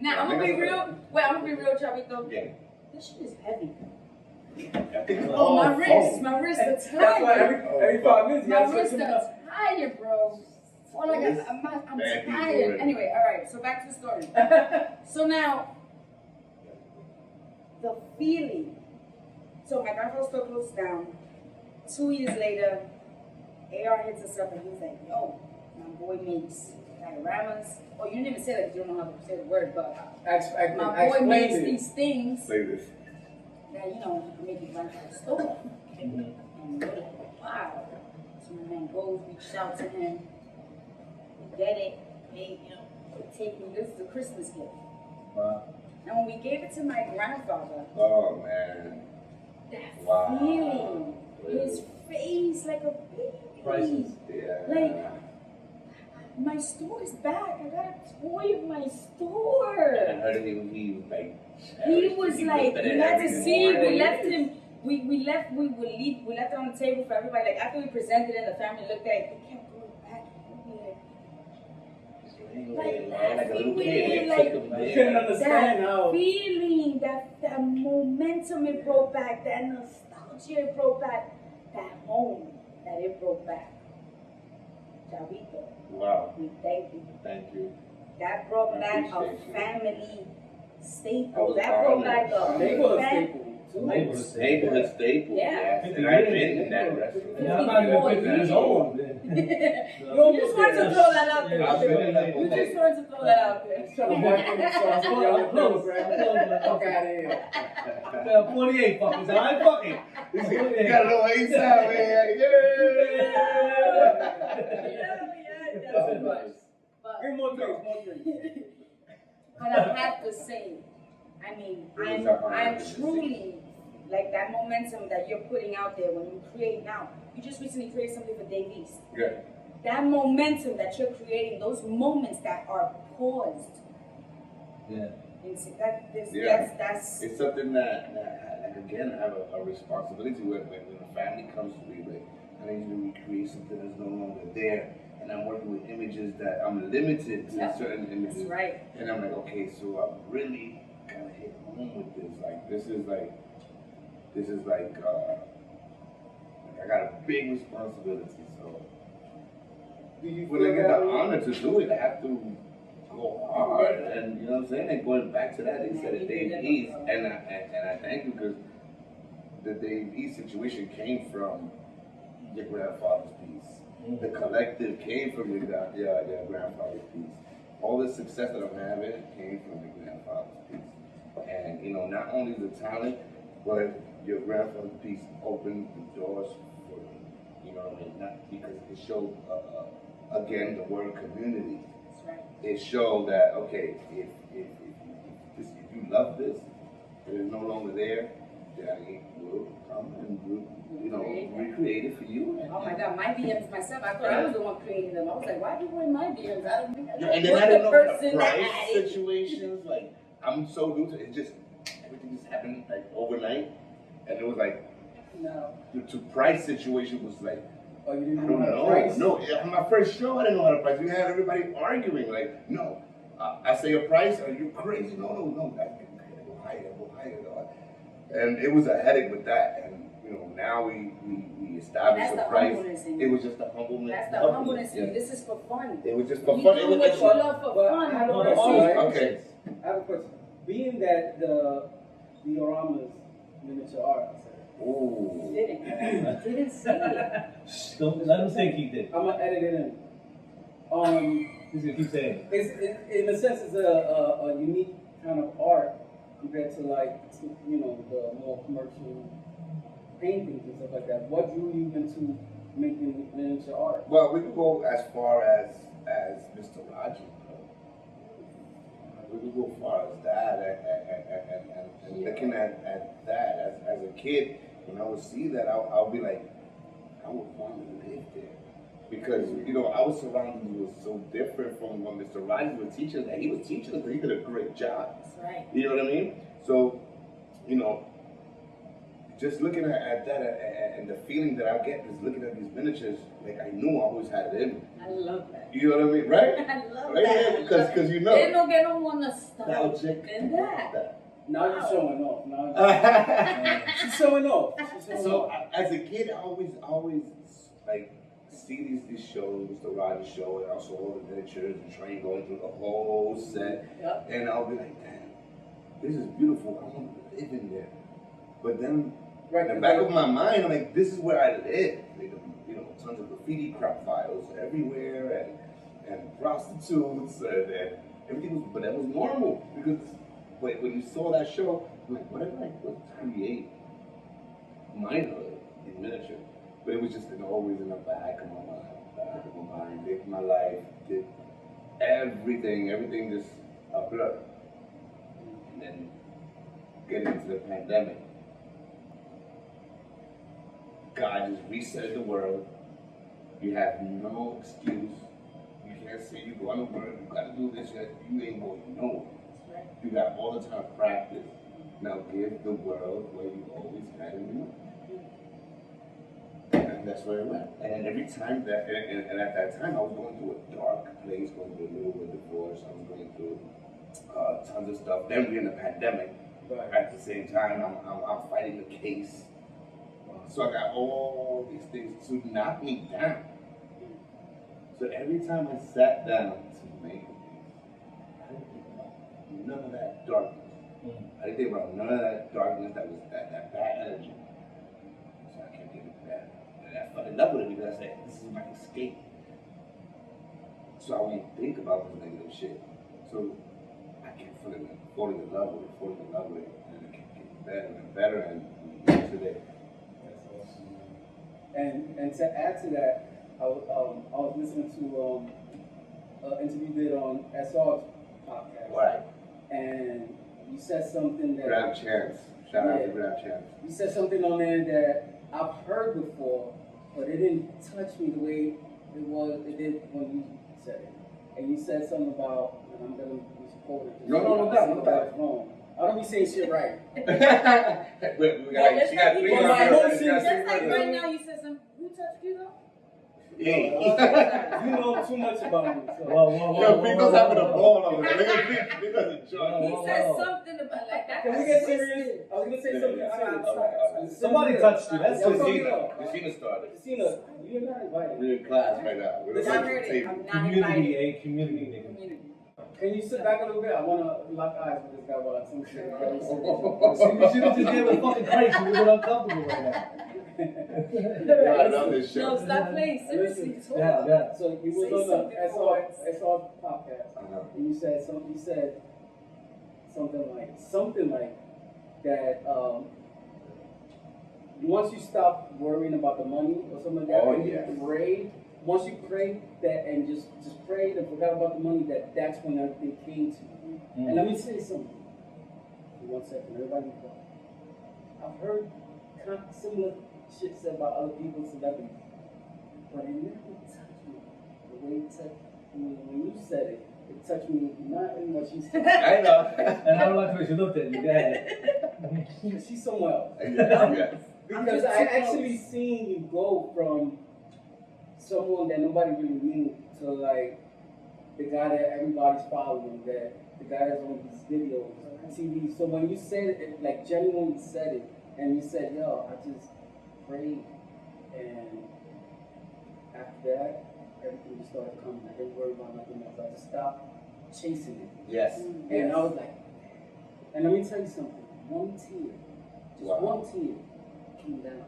Now, I'm gonna be real. Wait, I'm gonna be real, Chavito. Yeah. This shit is heavy. I think it's Oh, my all wrist. foam. My wrist is That's why tired. every 5 minutes you My have to wrist switch is him up. tired, bro. Oh, like I'm Bad people tired. already. Anyway, all right. So back to the story. So now, the feeling. So my grandfather's store closed down. 2 years later, AR hits us up and he's like, yo, my boy makes dioramas. Oh, you didn't even say that because you don't know how to say the word, but my boy makes these things Say this. that, you know, you can make it run for the store. And we're like, wow. So my man goes, reaches out to him. We get it. They, you know, take me. This is a Christmas gift. Wow. And when we gave it to my grandfather, Oh, man. that Wow. feeling, his face like a baby. Priceless. Yeah. Like, my my store is back. I got a toy of my store. I heard he was like. He was like, looked at you it had to every see, we morning. left him, we left it on the table for everybody. Like after we presented it, the family looked at it, they kept going back. Like a little kid. Like, I couldn't understand that how. feeling, that momentum it brought back, that nostalgia it brought back, that home that it brought back. Chavito, Wow. we thank you. Thank you. That brought I back a appreciate you. family I staple. was That brought honored. back a Neighborhood fam- staple. Neighborhood staple. Yeah. Yes. And I've been in that restaurant. Yeah, I'm not even 50 years old. You just wanted to throw that out there. Yeah, I've been in that You just wanted to throw that out there. Trying to market themselves for y'all close, right? Fuck out of here. 48 fuckers, I ain't fucking. You gotta know what he sound, man. Yeah, that's much. But Bring more drinks. But I have to say, I mean, I'm truly like that momentum that you're putting out there when you create now. You just recently created something for Dave East. Good. That momentum that you're creating, those moments that are paused. Yeah. That's It's something that like again, I have a responsibility when a family comes to me, like, I need to recreate something that's no longer there. And I'm working with images that I'm limited to certain images. That's right. And I'm like, okay, so I'm really gotta hit home with this. Like, this is like, I got a big responsibility. So when I get the honor to do it, I have to go hard. And you know what I'm saying? And going back to that, they said it Dave East, and I thank you because the Dave East situation came from your grandfather's piece. The collective came from your grandfather's piece. All the success that I'm having came from your grandfather's piece. And you know, not only the talent, but your grandfather's piece opened the doors for me. You know what I mean? Not because it showed again the word community. That's right. It showed that okay, if you love this, and it's no longer there, Danny will come and recreate it for you. Oh my God, my DMs myself. I thought I was the one creating them. I was like, why people in my DMs? I don't think I know. And then I didn't know the price situations. Like I'm so new to it. Just everything just happened like overnight, and it was like No. the price situation was like. Oh, you I didn't don't know how to know. price? No, on my first show, I didn't know how to price. We had everybody arguing. Like, no, I say a price. Are you crazy? No. Go higher. And it was a headache with that. And you know, now we established That's a price. the It was just a humbleness. That's the humbleness. Yeah. This is for fun. It was just for We fun. do It was what just you love for But fun. I have a You know question, what I'm right? Okay. I have a question. Being that the dioramas miniature art, Ooh. Didn't say it. Shh, don't let him think he did. I'm gonna edit it in. He's gonna keep saying. It's in a sense, it's a unique kind of art compared to like the more commercial paintings and stuff like that. What drew you into making miniature art? Well, we could go as far as Mr. Roger. We could go far as that, and looking at that as a kid, when I would see that, I'll be like, I would want to live there. Because, I was surrounded with so different from what Mr. Rogers was teaching us. He was teaching us, but he did a great job. That's right. You know what I mean? So, just looking at that and the feeling that I get is looking at these miniatures, like I knew I always had it in me. I love that. You know what I mean, right? I love Right? that. Because They don't want to stop nostalgic. in that. Now you're showing off. She's showing off. So as a kid, I always like see these shows, the Rogers show, and also all the miniatures and train going through the whole set, Yep. and I'll be like, damn, this is beautiful. I want to live in there. But then, in the back of my mind, I'm like, this is where I live. Tons of graffiti crap files everywhere, and prostitutes, and everything was, but that was normal because. But when you saw that show, I'm like, what if I could create minehood in miniature? But it was just always in the back of my mind, lived my life, did everything just a blur. And then getting into the pandemic, God just reset the world. You have no excuse. You can't say you go on the word, you gotta do this, you ain't going nowhere. That's right. You got all the time to practice. Now give the world what you always had in you. And that's where it went. And every time that, and at that time, I was going through a dark place, going through a little bit of divorce, I was going through tons of stuff. Then we're in the pandemic. Right. At the same time, I'm fighting a case. So I got all these things to knock me down. So every time I sat down to make a piece, I didn't think about none of that darkness. I didn't think about none of that darkness that was that bad energy. So I kept getting better. And I fell in love with it because I said, this is my escape. So I won't think about this negative shit. So I kept falling in love with it, and it kept getting better and better, and we're here today. That's awesome, man. And to add to that, I was listening to an interview you did on SR's podcast. Right. And you said something that Grab Chance. Shout out to Grab Chance. you said something on there that I've heard before, but it didn't touch me the way it did when you said it. And you said something about, and I'm gonna misquote it. No doubt. Wrong. I don't be saying shit right. We got, she got 3 Well, my years. emotions- Just like right now, you said something. Who touched you though? Yeah. You know too much about me. So. Yo, Pico's having a ball over there. Look at Pico's enjoying. He said something about like that. Can we get serious? I was gonna say something serious. Alright. Somebody touched you. That's Y'all just talking it. about- Jacina started. Jacina, you're not invited. We're in class right now. We're I at heard the it. table. I'm not Community, invited. community nigga. Community. Can you sit back a little bit? I wanna lock eyes with this guy while I some shit. You should have just gave it a fucking crazy. We're uncomfortable right now. Yeah, I love this No, show. stop playing. Seriously. talk. Yeah. So you was Say on something the for us. SR podcast, Uh-huh. and you said something. You said something like that. Once you stop worrying about the money or something like that, Oh, and yes. you prayed. Once you prayed that and just prayed and forgot about the money, that's when everything came to you. And let me say something. For 1 second, everybody go. I've heard similar shit said about other people's celebrities, but it never touched me the way it touched me when you said it. It touched me not in what you said. I know. And I don't like the way she looked at you. Go ahead. She's somewhere else. Yes. Because I actually seen you go from someone that nobody really knew to like the guy that everybody's following, that the guy that's on these videos, TV. So when you said it, like genuinely said it, and you said, yo, I just prayed, and after that, everything just started coming. I didn't worry about nothing else. I just stopped chasing it. Yes. And I was like, and let me tell you something, one tear, just Wow. one tear came down.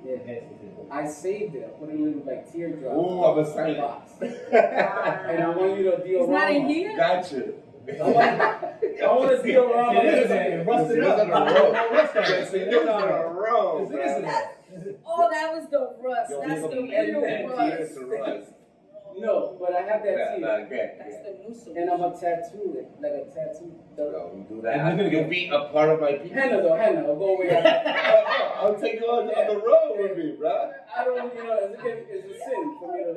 Yeah. Yes, I saved it. I put it in a little like teardrop. Ooh, I'm excited. box. And I want you to It's not in diorama. here? Gotcha. I want a diorama. It is in rusted It's up. in a row. Rust on it. It's in a row, It's bro. in it. Oh, that was the rust. Yo, That's we the gonna real add that rust. to rust. No, but I have that Yeah, tear. okay. That's the new solution. And I'm gonna tattoo it, like a tattoo. Yo, we do And that. we're gonna You'll be a part of my people. Henna though, henna. I'll go away. I'll take you on the road with me, bro. I don't, it's a sin for me to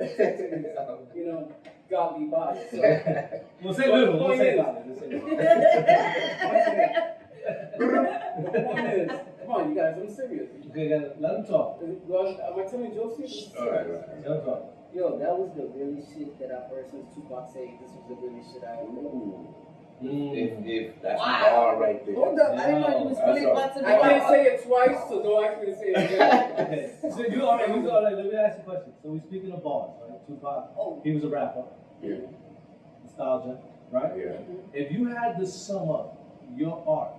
tattoo, godly body. So. We'll say little. We'll say about it. We'll say about it. The point is, come on, you guys, I'm serious. Okay, let him talk. Am I telling jokes here? All right. Let him talk. Yo, that was the really shit that I've heard since Tupac said this was the really shit I ever Ooh. Mm. If that's Wow. a bar right there. Hold up, I didn't know you was That's really all. about to I can't do say it twice, so don't ask me to say it again. Okay. So you all right, let me ask you a question. So we're speaking of bars, right? Tupac, Oh. he was a rapper. Yeah. Nostalgia, right? Yeah. If you had to sum up your art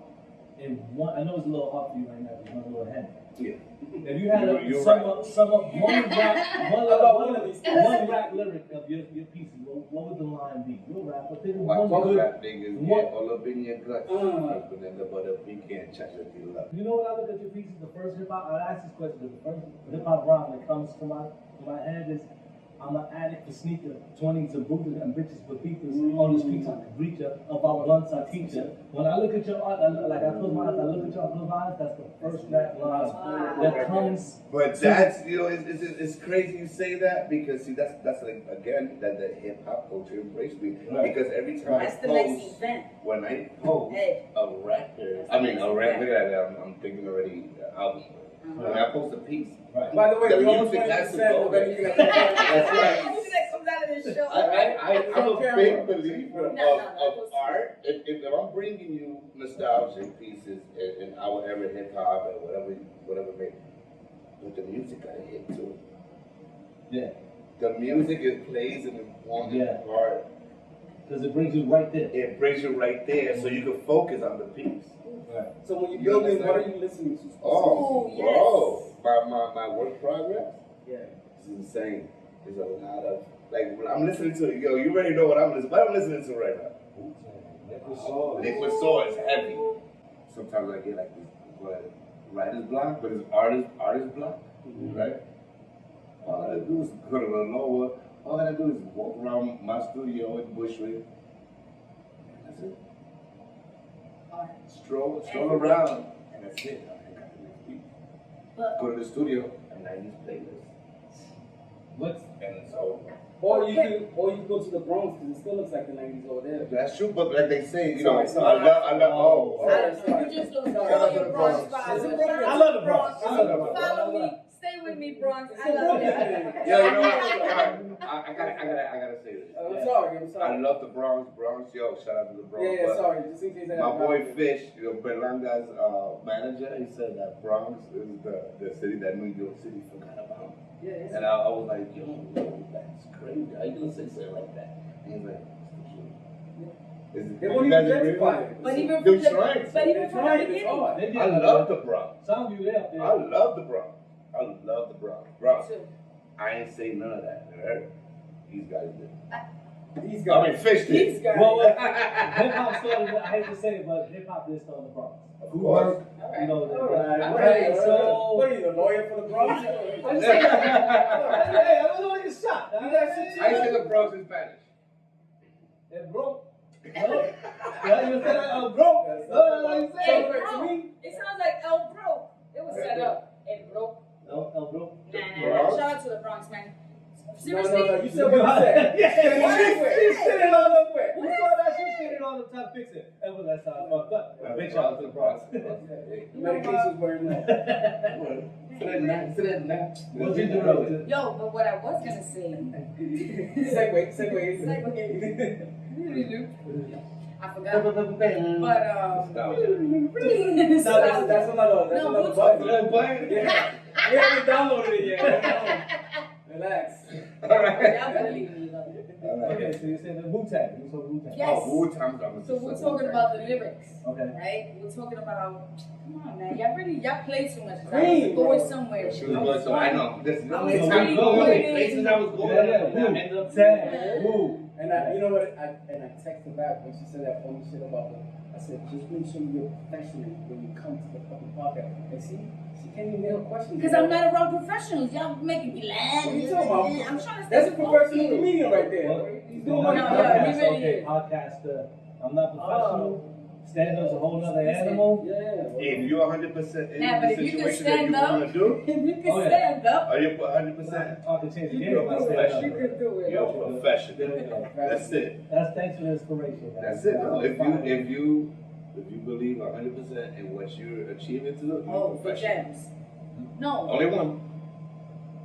in one, I know it's a little hard for you right now, because you're a little heavy. Yeah. If you had to You're sum right. up one rap, About one of these things. one rap lyric of your pieces, what would the line be? You're a rapper, think of Watch one those good. rap niggas What? get all up in your guts. But then the butter pecan chocolate you love. You know when I look at your pieces, the first hip hop, I ask this question, because the first hip hop rhyme that comes to my head is, I'm an addict for sneakers, 20s and booters and bitches with beaters on the streets. I can reach her about blunts. I teach her. When I look at your art, like I close my eyes, I look at your close my eyes. That's the first rap line that comes. But that's, you know, it's crazy you say that, because see, that's like, again, that the hip hop culture embraced me. Right. Because every time That's I the next post, event. when I post Hey. a record, I mean a record, look at that, I'm thinking already album. When I post a piece, Right. By the way, The we almost music has to 20% go of there. anything that's That's right. Everything that comes out of this show. I'm a big believer No, of art. If I'm bringing you nostalgic pieces in our era hip hop or whatever made, but the music got to hit too. Yeah. The music, it plays an important part. Because it brings you right there. It brings you right there, so you can focus on the piece. Right. So when you're building, what are you listening to? Oh, yes. bro, my work progress. Yeah. It's insane. There's a lot of, like, when I'm listening to, yo, you already know what I'm listening to. What I'm listening to right now? Liquid Sword is heavy. Sometimes I get like this, what, writer's block, but it's artist block, right? All I gotta do is go to the lower. All I gotta do is walk around my studio in Bushwick. That's it. Stroll around, and that's it. I got the next beat. But Go to the studio, and 90s playlist. What's And it's over. Or you can go to the Bronx because it still looks like the 90s over there. That's true, but like they say, you know, Sorry. I love, I don't know. You just don't know all your Bronx vibes. I love the Bronx. I love the Bronx. Follow me. Stay with me, Bronx. I It's love a it. Yo, you know what? I gotta say this. I'm sorry. I love the Bronx. Yo, shout out to the Bronx. Yeah, but sorry. Just in case I my got boy wrong. Fish, you know, Berlanga's manager, he said that Bronx is the city that New York City forgot about. Yeah, it's And I was like, yo, that's crazy. How you gonna say something like that? And he's like, it's They the won't truth. even gentrify it. But even They're from the, trying to. but even They're from the trying. It's beginning. hard. They did I love the Bronx. Some of you there up there. I love the Bronx. I love the Bronx. Bronx. Too. I ain't say none of that. Right? These guys did. These I guys. mean, Fish did. These guys. Well, hip hop started. I hate to say it, but hip hop did start in the Bronx. Of Who course. worked, you know, All right. all All right, right. so. What are you, the lawyer for the Bronx? I'm saying, hey, I don't want to get shot. You got shit I say the Bronx in Spanish. It broke. No? Yeah, you said it broke. No, what you So, saying? to me, It sounds like El Broke. It was set up. El Broke. No, El broke. Nah. Shout out to the Bronx, man. no, Seriously? you said what you said. Yeah, What you said? she said it all the way. What? We saw that she said it all the time. Fix it. And well, that's how I fucked up. Big shout out to the Bronx. The medication's wearing off. What you do? Yo, but what I was gonna say. Segue. I forgot. But That's another button. Yeah. We haven't downloaded it yet. Relax. Y'all better leave me alone. Okay, so you said the Wu-Tang. You saw Wu-Tang. Yes. Oh, So we're talking about the lyrics, Okay. right? We're talking about. Come on, man. Y'all play too much. I Cream, was going bro. somewhere. She was going so I know. This is the I only was time really going. going. Places I was going. Yeah, Wu. End up saying Wu. And you know what? I texted back when she said that funny shit about the. I said, just make sure you're professional when you come to the fucking podcast. And see, she can't even nail questions. Because I'm not around professionals. Y'all making me laugh. What you talking about? I'm trying to stay That's a professional focused. comedian right there. What? He's No, doing no, what no, he yeah, does. he really okay, is. podcaster. I'm not professional. Stand-up's a whole other animal. Yeah. If you're 100% in Nah, but the if you can situation that you stand up, want to do, if you can Oh, yeah. stand up, are you 100%? I can change the You game. can by do standing it. up. You can do it. You're a professional. There we go. That's it. That's thanks for the inspiration. That's guys. it. No, if you believe 100% in what you're achieving to do, you're oh, a for professional. gems. No. Only one.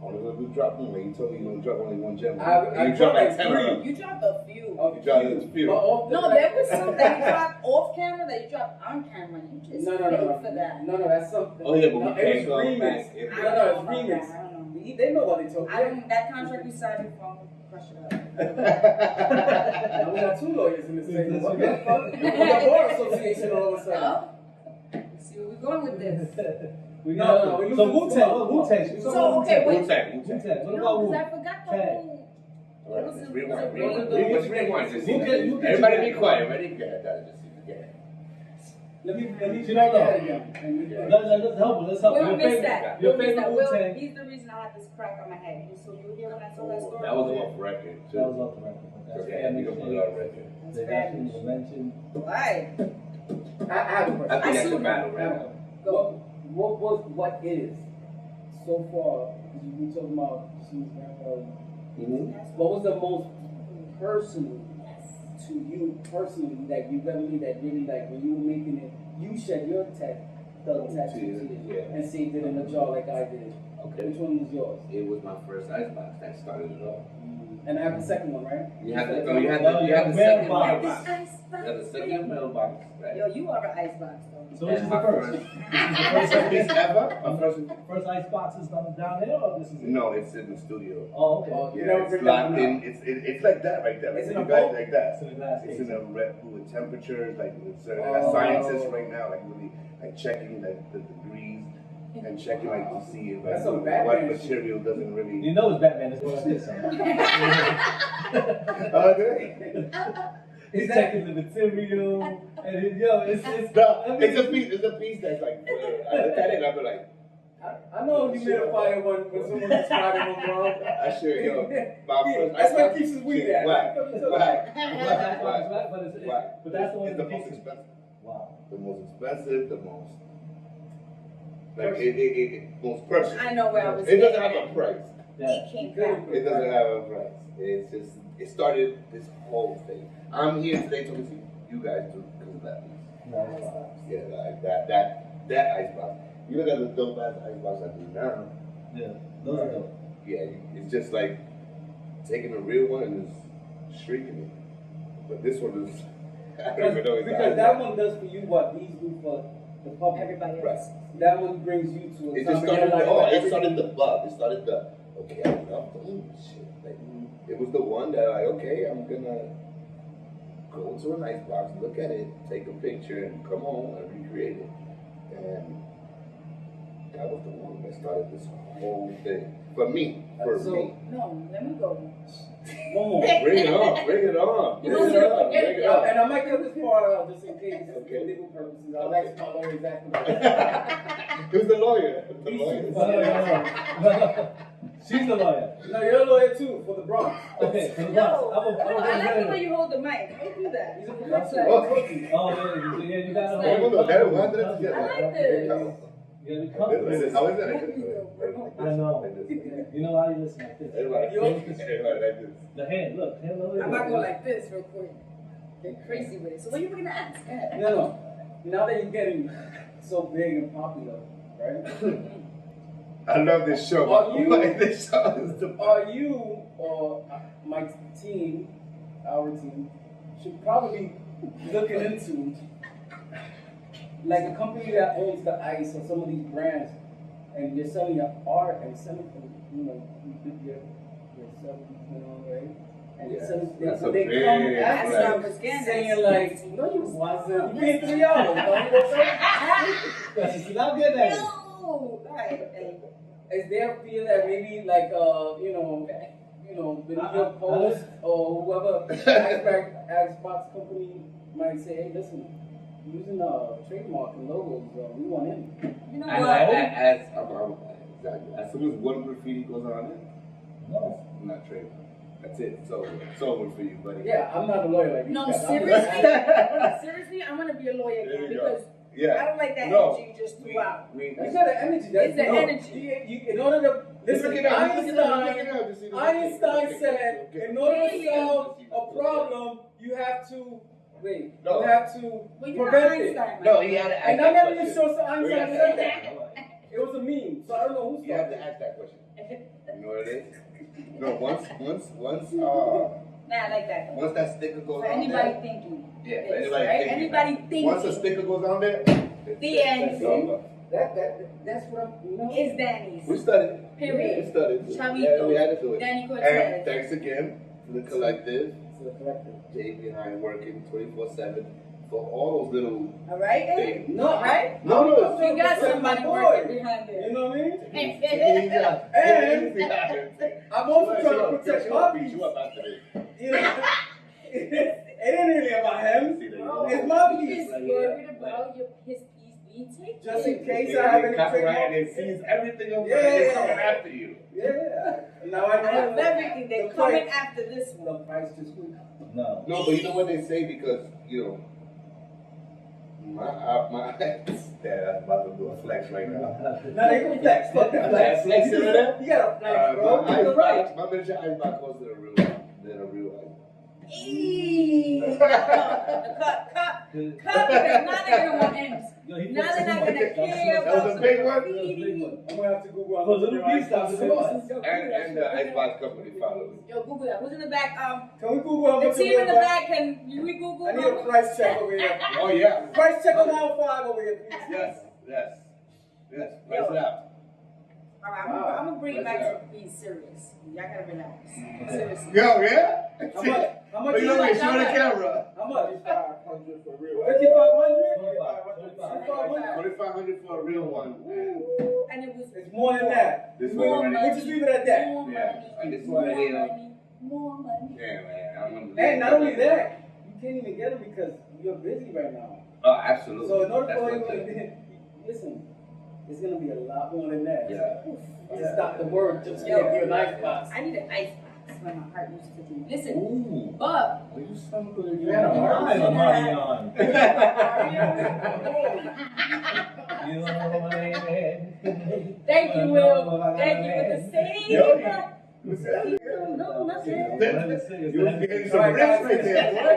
Only one you drop one. Like you told me you don't drop only one gem. I you drop like dropped 10 like of them. You dropped a few. Of You dropped a few. But off the No, there was some that you dropped off camera that you dropped on camera. You just No, paid for that. No, that's something. Oh yeah, but we No, can't it was go remix. back. I If- No, don't no, know it's about remix. that. I don't know. They know what they told I don't. That contract you signed from, crush it up. Now we got two lawyers in this table. What the fuck? We got bar association all of a sudden. Oh, let's see where we're going with this. We No, got no, we so losing Wu-Tang. focus. Wu-Tang. So, okay, wait. Wu-Tang. Wu-Tang. What No, about Wu? because I forgot the Tang. whole. Alright, It was let's a- rewind. it was a really Rewind. good- Rewind. Just You can- everybody be quiet. Ready? Go ahead. Just get it. Let me You don't know. again. Let's help him. Let's help him. We'll miss that. Your We'll miss favorite that. Will, Wu-Tang. he's the reason I have this crack on my head. So you were here when I saw that Oh, story? that was off record too. That was off the record. But that's Okay, family you can put shit. it on record. That's They bad. actually mentioned. Why? I have a I question. think that's sued a battle right now. What is so far? Because you've been talking about Jacina's grandfather. What was the most personal to you personally that you ever made that really like when you were making it? You shed your tattoo Yeah. and saved it in a jar like I did. Okay. Which one was yours? It was my first icebox that started it all. And I have the second one, right? You have the second mailbox. mailbox. You have the second mailbox, right? Yo, you are an icebox though. So this is And the my first. first- This is the First ever? My first. First icebox is down there, or this is it? No, it's in the studio. Oh, okay. Oh, you Yeah, never it's bring that locked one in. out. It's like that right there. It's in You a got it bowl? like that. It's in a glass It's case. in a with temperatures, like with certain Oh. scientists right now, like really like checking like the degrees and checking like to see if That's like, some what Batman shit. material doesn't really. You know it's Batman. It's what this. Oh, good. He's checking the material, and it, it's No, it's a piece that's like. I look at it and I be like, I know you made a fire one when someone described it was wrong. I sure yo. My first That's what icebox- keeps his weed at. Whack. Whack. but that's the one It's that the most keeps it. expensive. Wow. The most expensive, the most like it most personal. I know where I was It doesn't getting have a price. Yeah. It came back. It doesn't have a price. It's just it started this whole thing. I'm here today to see you guys do because of that piece. Wow. Yeah, like that icebox. You look at the dope ass icebox I do now. Yeah. Those are dope. Yeah, it's just like taking a real one and just shrinking it. But this one is I don't even know it's Because that one does for you what these do for the public. Everybody Right. else. That one brings you to a It time just in your started. life Oh, where it everything- started the bug. It started the okay. I love the shit. Like it was the one that like okay, I'm gonna go to an icebox, look at it, take a picture, and come home and recreate it. And that was the one that started this whole thing for me. For So- me, No, let me go. One more. bring it on, bring it on, You bring want it me to on, forget bring it it? on. And I might cut this part out just in case for Okay. legal purposes. I'll ask my lawyer exactly what Who's the lawyer? The lawyer. No. She's the lawyer. No, you're a lawyer too for the Bronx. Okay, so the No, box. I like it when you hold the mic. Don't do that. He's a That's professor. like- Oh, yeah, you got Like- to Hold on, that one that together. I like this. You gotta be How is comfortable. that? I know. You know how you listen like this. Everybody like this. The hand, look. Hand over I'm not going like this real quick. Get crazy with it. So what are you gonna ask? Go ahead. No. Now that you're getting so big and popular, right? I love this show. Are you- Like, this show is the Are you or my team, our team, should probably be looking into like a company that owns the ice or some of these brands, and you're selling your art and selling, you know, you did your stuff going on, right? And you're Yes, selling, that's so a they big come flag. after That's you what I was getting at. saying like, no, you wasn't. You paid $3. Don't you go She's not good at it. No. Right. Hey. Is there a feel that maybe like you know, the New York Post or whoever Xbox company might say, hey, listen, using trademark and logos, we want in. You know As, what? exactly. As soon as one graffiti goes on it, No. I'm not trademark. That's it. It's over for you, buddy. Yeah, I'm not a lawyer like you. No, guys. seriously. Seriously, I'm gonna be a lawyer There again you go. because I Yeah. don't like that No. energy you just threw out. That's not the energy. That's It's the no. energy. You, in order to listen, Einstein said, in order to solve a problem, you have to wait. No. You have to Well, you're not prevent it. Einstein. No, he had to ask And that I'm not question. even sure so Einstein We have to said ask that. It was a meme, so I don't know who's You have to ask that question. You know what it is? No, Nah, I like that. once that sticker goes For on anybody there. thinking. Yeah, for this, anybody right? thinking. Anybody thinking. Once the sticker goes on there, The end. it's over. That's what I'm, you know. It's Danny's. We studied. Period. We studied. Chavito. Yeah, we had to do it. Danny And Cortes. thanks again to the collective, To the collective. Jay behind working 24/7 for all those little All right, eh? things. No, Right? No, no, We got somebody working boy. behind You there. know what I mean? And I'm also trying to protect my beat peace. you up after this. You know, it ain't really about him. See, there you I'm No, It's my he piece. is worried about his piece being taken. Just in case They I have any copyright and trademark. sees everything over Yeah. there. They're coming after you. Yeah. Now I I love know. everything. They're The coming price- after this The one. price just went. No. No, but you know what they say because my that's about to do a flex right now. Now they go flex. Fuck that flex. Flex over there? You got a flex, bro. My You're right. my miniature ice box closer than a real ice. Eee. No, cut. Because now they're gonna want ends. Yo, he Now they're not gonna care That about was a big one? That was a big one. I'm gonna have to Google. Those little beats out the And the ice box company follows. Yo, Google that. Who's in the back? Can we Google how The much team in the back? back. Can we Google? I need a price check over here. Oh yeah. Price check on aisle 5 over here, please. Yes. Price it out. All right, I'm gonna bring it back to being serious. Y'all gotta relax. Seriously. Yo, yeah? How much? How much? But you know like what? Show the camera. How much? 500 for real. 5,500? 2,500 for a real one. Ooh, and it was It's more than that. This more one money. already. We just leave it at that. More Yeah. money. And this More one here. money. More money. Yeah, man. I'm gonna And not only that, you can't even get them because you're busy right now. Oh, absolutely. So in order That's for what you it is. to listen, it's gonna be a lot more than that. Yeah. Just stop the word. Just Yo, give you a nice box. I need an ice box when my heart used to be. Listen, Ooh. but Well, you some good. You had a hard time money on. You know my head. thank you, Will. Thank you for the save. Yo. No, nothing. You was getting some rips right there, boy.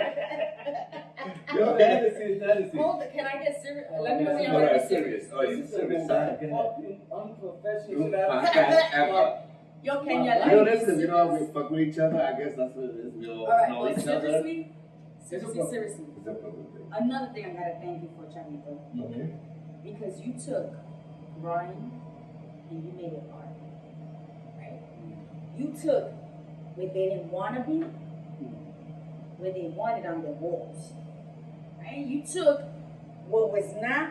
Yo, Hold it. Can I get serious? Let me know when Oh, you're ready. that's serious. Oh, you serious? Unprofessional. Podcast ever. Yo, can you You like know me this because you know serious? we fuck with each other. I guess that's what it is. We all All right, know well, each other. seriously, seriously. It's a problem thing. Another thing I gotta thank you for, Chanito, Okay. because you took drawing and you made it art. Right? You took where they didn't wanna be, where they wanted on their walls. Right? You took what was not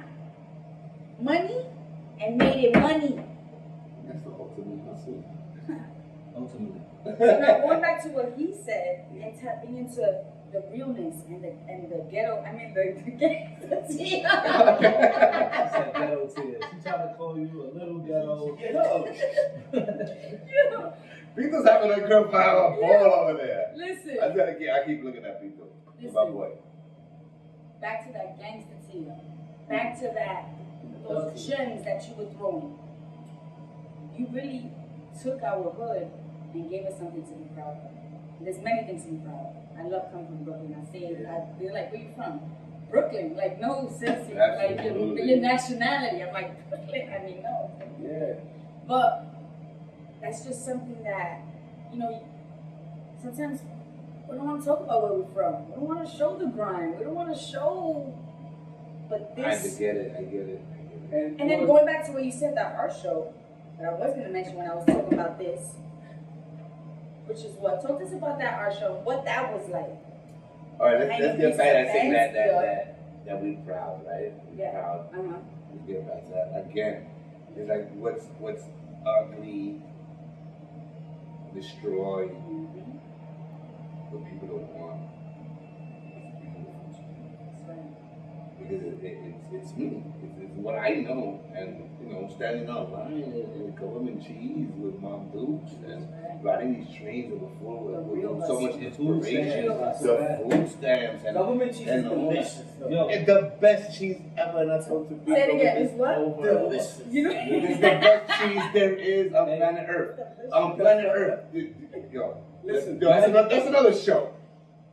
money and made it money. That's the ultimate hustle. Ultimately. So now going back to what he said and tapping into the realness and the ghetto, I mean the ghetto. She said ghetto tears. She tried to call you a little ghetto. Yeah. Pito's having a good ball over there. Listen, I keep looking at Pito. My boy. back to that gangster tear. Back to those gems that you were throwing. You really took our hood and gave us something to be proud of. There's many things to be proud of. I love coming from Brooklyn. They're like, where you from? Brooklyn. Like, no, seriously. Like, your nationality. I'm like, Brooklyn. I mean, no. Yeah. But that's just something that, sometimes we don't want to talk about where we're from. We don't want to show the grind. We don't want to show. But I this. get it. And then going back to what you said, that art show that I was going to mention when I was talking about this, which is what? Talk to us about that art show, what that was like. All right, let's get back to saying Yeah. that we proud, right? We Yeah. proud. Uh-huh. Let's get back to that again. It's like what's ugly, destroy Mm-hmm. what people don't want. It's beautiful to me. That's right. Because it's me. It's what I know, and standing on line and government cheese with Mom Dukes and riding these trains of the floor with so much inspiration. The food stamps and Government cheese is and all that. delicious. Yo, It's the best cheese ever, and I told to people. Say it again. It's what? Delicious. It's the best cheese there is on planet Earth. On planet Earth. Yo, Listen, that's another show.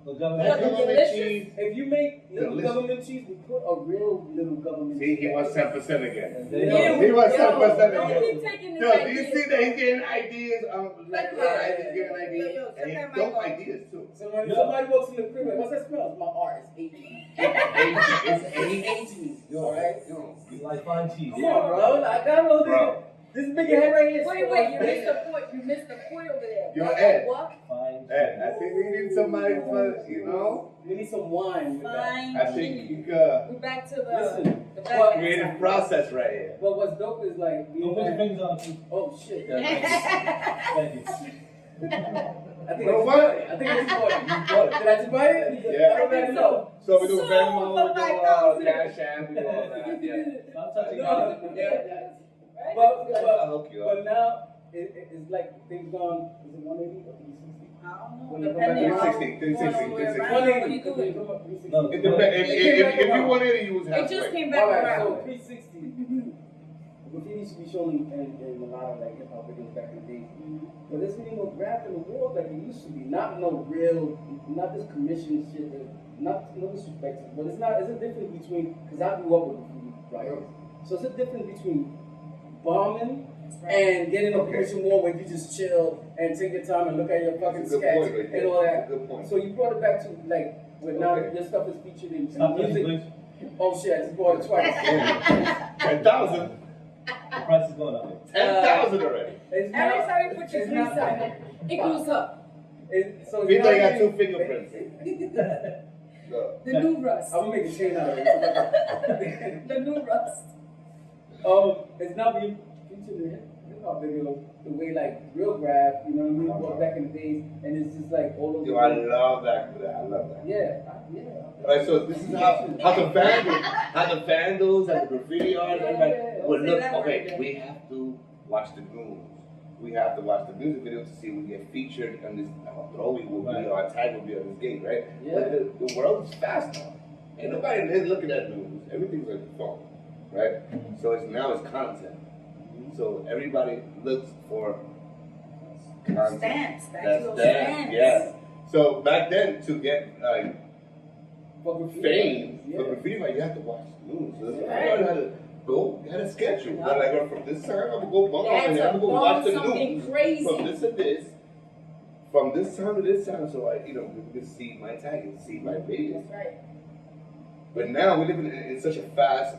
the That government. government delicious. cheese. If you make little Delicious. government cheese, we put a real little government See, cheese. he was 10% again. Yeah. He was 10% Don't again. keep taking this Yo, do idea. you see that he's getting ideas? Like, he's getting ideas. Yo, And he's sometimes dope I go- ideas too. So when somebody walks in the crib, like, what's that smell? It's my art. It's aging. It's aging. Alright? It's like fine cheese. Come on, bro. I gotta know Bro. this big head right here. Wait, you missed the point. You missed the point over there. Yo, What? Ed. What? Fine Ed, I think we need somebody to, We need some wine with that. Fine. I think you could We're back to Listen, the what- creative process right here. But what's dope is like, Don't put your fingers on it. oh shit. Thank you. I think Bro, it's what? I think it's important. Did I just buy it? Yeah. I don't really know. So we do Sold Venmo, for we do 5,000. Cash App, we do all that. Yeah. I'm touching No, God. yeah. Right? I'll hook you But up. now it's like things gone. Is it 180 or 360? I don't know. When you come back Depending to how 360, going all the way 360. around, what you 180. doing? No, It depends. If you wanted it, you was It halfway. just came back Alright, around. so 360. Graffiti used to be shown in a lot of like hip hop videos back in the day. But there's really no graph in the world like it used to be. Not no real, not this commission shit. Not no disrespect, but it's not. It's a difference between because I grew up with graffiti, right? So it's a difference between bombing and getting a commission war where you just chill and take your time and look at your fucking That's a good sketch point right there. and all that. Good point. So you brought it back to like when now Okay. your stuff is featured in Stop touching, music. please. Oh shit! I just bought it twice. 10,000. The price is going up. 10,000 already. It's Every not- time you put your it's three not- side, it goes up. So People now got you- two fingerprints. So, The new rust. I'm gonna make a chain out of it. The new rust. It's now being featured in hip hop videos the way like real graph, you know what I mean? Well, back in the days, and it's just like all over. yo, I love that. I love that. Yeah. All right, so this is how the vandals and the graffiti artists, everybody Yeah, would say look. that word Okay, again. we have to watch the goons. We have to watch the music video to see if we get featured on this. Throwing will be, our tag will be on this gate, right? Yeah. But the world is fast now. Ain't nobody is looking at news. Everything's on your phone, right? So it's content. So everybody looks for content. Stance. Back That's to those that. stance. Yes. So back then, to get For graffiti, fame yeah. for graffiti, like, you have to watch the news. So that's Right. why you had to go, you had a schedule. Yeah. Like, go from this time, I'm gonna go bump They had and to I'm gonna go watch the bump something news. crazy. From this to this, from this time to this time, so people can see my tag and see my pages. That's right. But now we live in such a fast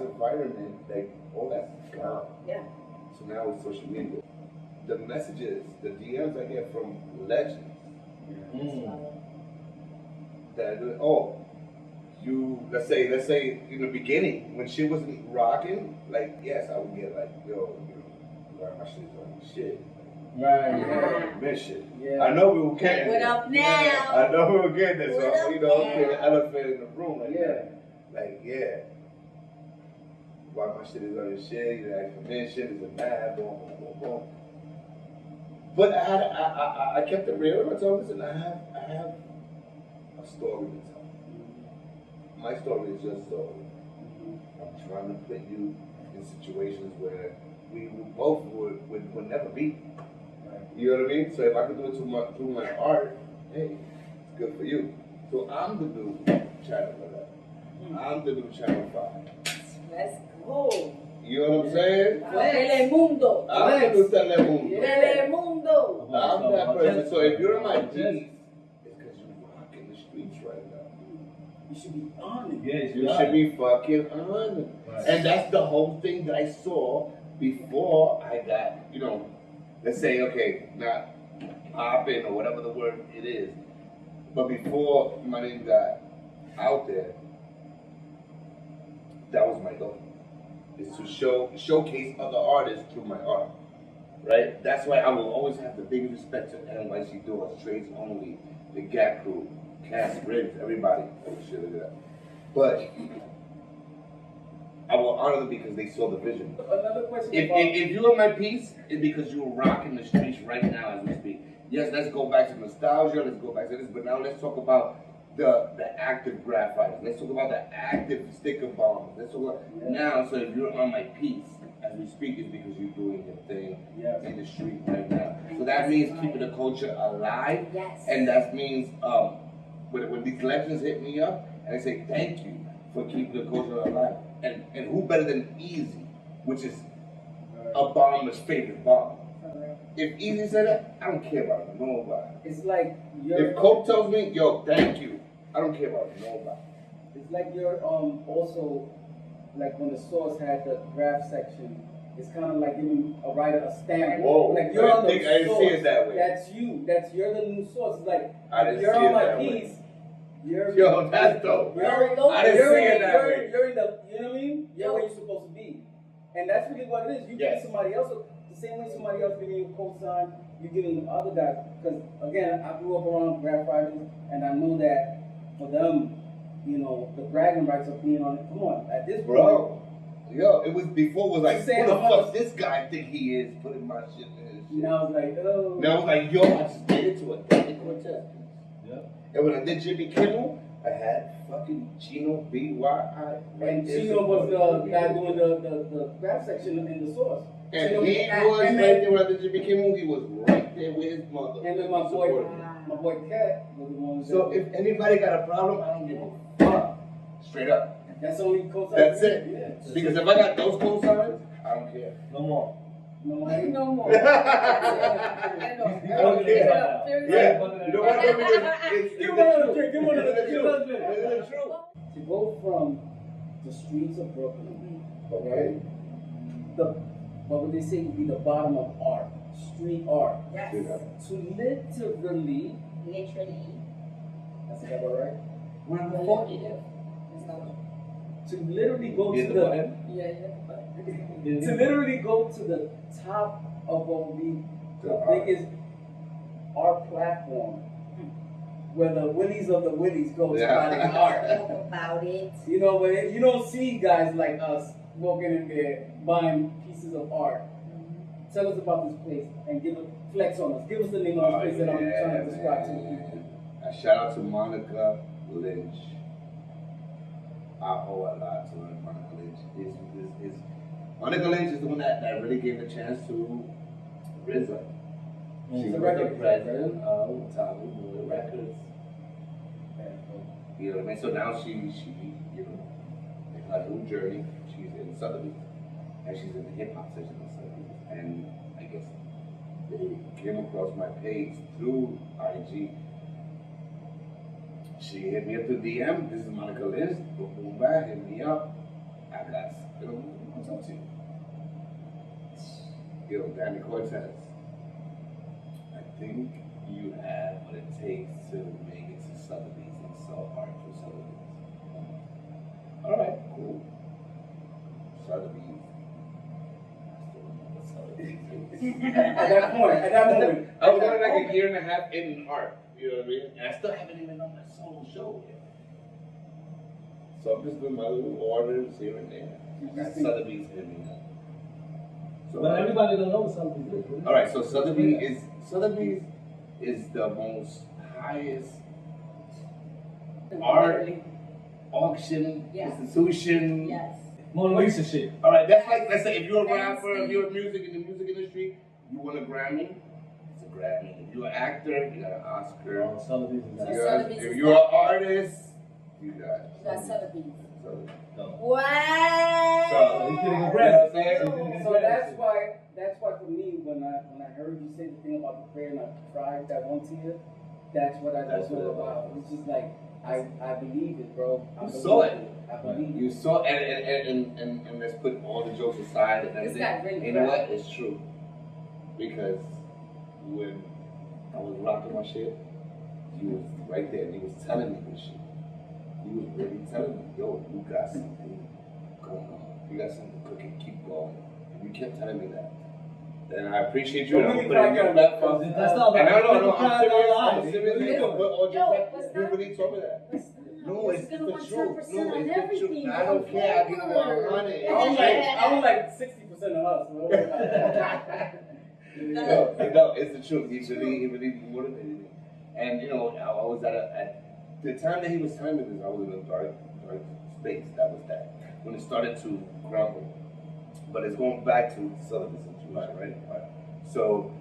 environment, like all that's gone. Yeah. So now with social media, the messages, the DMs I get from legends that let's say in the beginning when shit wasn't rocking, like yes, I would get like, yo, my shit is on shit. Right. Yeah. Mission. Yeah. I know we were getting What it. up now? I know we were getting it, What so up okay, the now? elephant in the room, like Yeah. that. Like, yeah. Why my shit is on your shit, you ask for mission, it's a bad, boom, boom, boom, boom. But I kept it real. I told him, listen, I have a story to tell. My story is your story. I'm trying to put you in situations where we both would never be. You know what I mean? So if I can do it through my art, hey, it's good for you. So I'm the new channel for that. I'm the new channel 5. Let's go. You know what I'm saying? Telemundo. I'm the new Telemundo. Telemundo. I'm that person. So if you're in my piece, it's because you're rocking the streets right now. You should be on it. Yeah, You should be fucking on it. Right. And that's the whole thing that I saw before I got, let's say, okay, not popping or whatever the word it is, but before my name got out there, that was my goal. Is to showcase other artists through my art. Right? That's why I will always have the biggest respect to NYC Doors, Trades Only, the Gap Crew, Cass Ribs, everybody. Oh shit, look at that. But I will honor them because they saw the vision. Another question. If you're in my piece, it's because you're rocking the streets right now as we speak. Yes, let's go back to nostalgia, let's go back to this, but now let's talk about the active graphite. Let's talk about the active sticker bombs. Let's talk about now. So if you're on my piece as we speak, it's because you're doing your thing in the street right now. So that means keeping the culture alive, Yes. and that means when these legends hit me up and they say thank you for keeping the culture alive, and who better than Easy, which is a bomber's favorite bomb. If Easy said that, I don't care about nobody. It's like you're. If Coke tells me, yo, thank you, I don't care about nobody. It's like you're also like when the source had the graph section. It's kind of like giving a writer a stamp. Whoa, Like you're on the I didn't source. see it that way. That's you. You're the new source. It's like I didn't you're see on it my that piece. way. You're Yo, that's dope. You're, I didn't you're see in, it that you're, way. You're in the, you know what I mean? You're where you're supposed to be. And that's really what it is. You Yes. give somebody else, the same way somebody else giving you a cosign, you're giving other guys. Because again, I grew up around graph writers, and I know that for them, you know, the bragging rights of being on it. Come on, at this point. Bro. Yo, it was before was like, Say who the how fuck much- this guy think he is putting my shit in his shit. Now it's like, oh. Now I was like, yo, I just did it to a Danny Cortes. Yep. And when I did Jimmy Kimmel, I had fucking Chino B.Y.I. And Chino was the guy doing the rap section in the source. And Chino- he was right there when I did Jimmy Kimmel. He was right there with his mother. And then my boy Cat was the one. So if anybody got a problem, I don't give a fuck. Straight up. That's only cosign. That's it. Yeah. Because if I got those cosigns, I don't care. No more. No, No more. I don't care. Yeah. You know what? It's Give him another drink. Give him another It's the drink. truth. It's the truth. To go from the streets of Brooklyn, Okay. what would they say would be the bottom of art, street art, Yes. to literally, Literally. that's the word, right? What the fuck? There's no. To literally go Hit to the the, button. to literally go to the top of what would be the biggest art platform, where the willies of the willies go to finding art. Talk about it. You know, but you don't see guys like us walking in there buying pieces of art. Tell us about this place and give a flex on us. Give us the name of this place that I'm trying to describe to you. A shout out to Monica Lynch. I owe a lot to Monica Lynch. Monica Lynch is the one that really gave a chance to RZA. She's She's the a record president of Tommy Boy Records. You know what I mean? So now she you know, in her new journey, she's in Sotheby. And she's in the hip hop section of Sotheby. And I guess they came across my page through IG. She hit me up through DM. This is Monica Lynch. Boom, bang, hit me up. I got, you know, what's up to you? You know, Danny Cortes. I think you have what it takes to make it to Sotheby's and sell art for Sotheby's. All right, cool. Sotheby's. At that moment. I was only like a year and a half in art. You know what I mean? And I still haven't even done my solo show yet. So I'm just doing my little orders here and there. Got Sotheby's in me. So, But everybody don't know what Sotheby's is. all right, so Sotheby's is the most highest art auction Yes. institution. Yes. Mona Lisa shit. All right, that's like, let's say if you're a rapper, if you're music in the music industry, you won a Grammy. It's a Grammy. If you're an actor, you got an Oscar. Oh, Sotheby's is So that. Sotheby's If is you're an that. artist, you got You got Sotheby's. Sotheby's. No. What? So, He's getting a you know Grammy. what I'm saying? So that's why for me when I heard you say the thing about the prayer and I cried that one tear, that's what I That's just know what it about. It's just like I believe it, bro. I You believe saw it. I believe it. You saw, and let's put all the jokes aside and This everything. guy really You know cried. what? It's true. Because when I was rocking my shit, you was right there and he was telling me this shit. He was really telling me, yo, you got something going on. You got something cooking, keep going. And you kept telling me that. And I appreciate you. And I'm gonna put it in your platform. That's not And like no, I'm serious. serious. No, but all Yo, just what's you that? really told me that. No, it's the gonna want truth. 10% No, on it's the everything. truth. I don't care. I give you 100. I was like 60% of us. So No, it's the truth. He really motivated me. And you know, I was at the time that he was telling me this, I was in a dark space. That was that. When it started to crumble. But it's going back to Sotheby's situation, right? So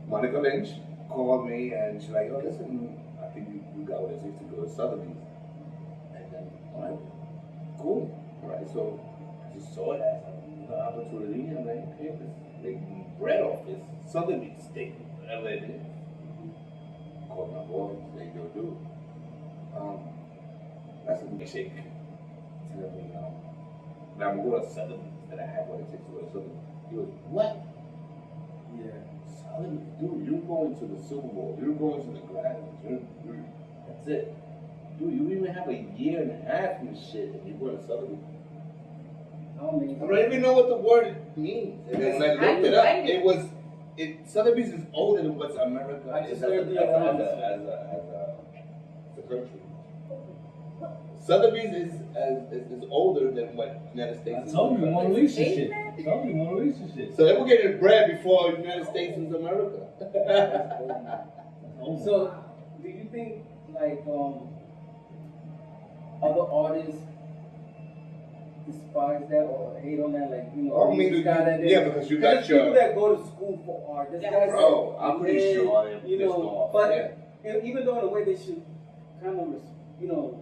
Monica Lynch called me and she's like, oh listen, I think you got what it takes to go to Sotheby's. And then, all right, cool. All right, so I just saw it as an opportunity and I'm like, okay, let's make bread off this Sotheby's steak, whatever it is. Called my boy, said, yo, dude, that's a mistake. Tell me, now I'm going to Sotheby's that I have what it takes to go to Sotheby's. He goes, what? Yeah. Sotheby's, dude, you're going to the Super Bowl, you're going to the Grammys, that's it. Dude, you even have a year and a half in this shit and you're going to Sotheby's. I don't even know what the word means. And then when I looked it up, Sotheby's is older than what America I is just as heard a dioramas. country. Sotheby's is older than what United States I is. told you, Mona Lisa It's shit. man. I told you, Mona Lisa shit. So they were getting bread before United States was America. So, do you think like other artists despise that or hate on that? Like, you know, Oh, I mean, this guy that yeah, because you got there's people your. that go to school for art. This guy's Bro, I'm pretty made, sure they're you pissed know, off. but Yeah. even though in a way they should kind of, you know,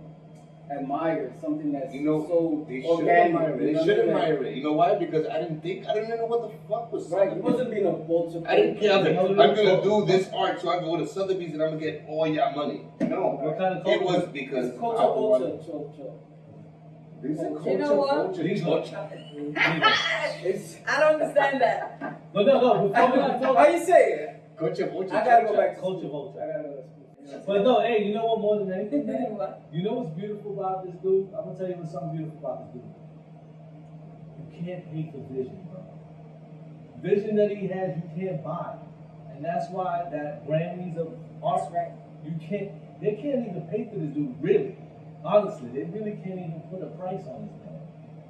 admire something that's You know, so they should organic. admire it. you They know should what I mean? admire it. You know why? Because I didn't know what the fuck was Right, he Sotheby's. wasn't being a vulture. I didn't care. You know, I'm gonna do this art, so I go to Sotheby's and I'm gonna get all your money. No, What kind of it culture? was because It's culture, I wanted. culture. These are You know what? culture. These culture. It's, I don't understand that. But no, before how you say it? Culture, culture. I gotta go back to Culture school. vulture. I gotta go to school. But no, hey, you know what? More than anything, You know man. what? You know what's beautiful about this dude? I'm gonna tell you what's something beautiful about this dude. You can't hate the vision, bro. Vision that he has, you can't buy, and that's why that Grammys of art, That's right. you can't. They can't even pay for this dude, really. Honestly, they really can't even put a price on this man.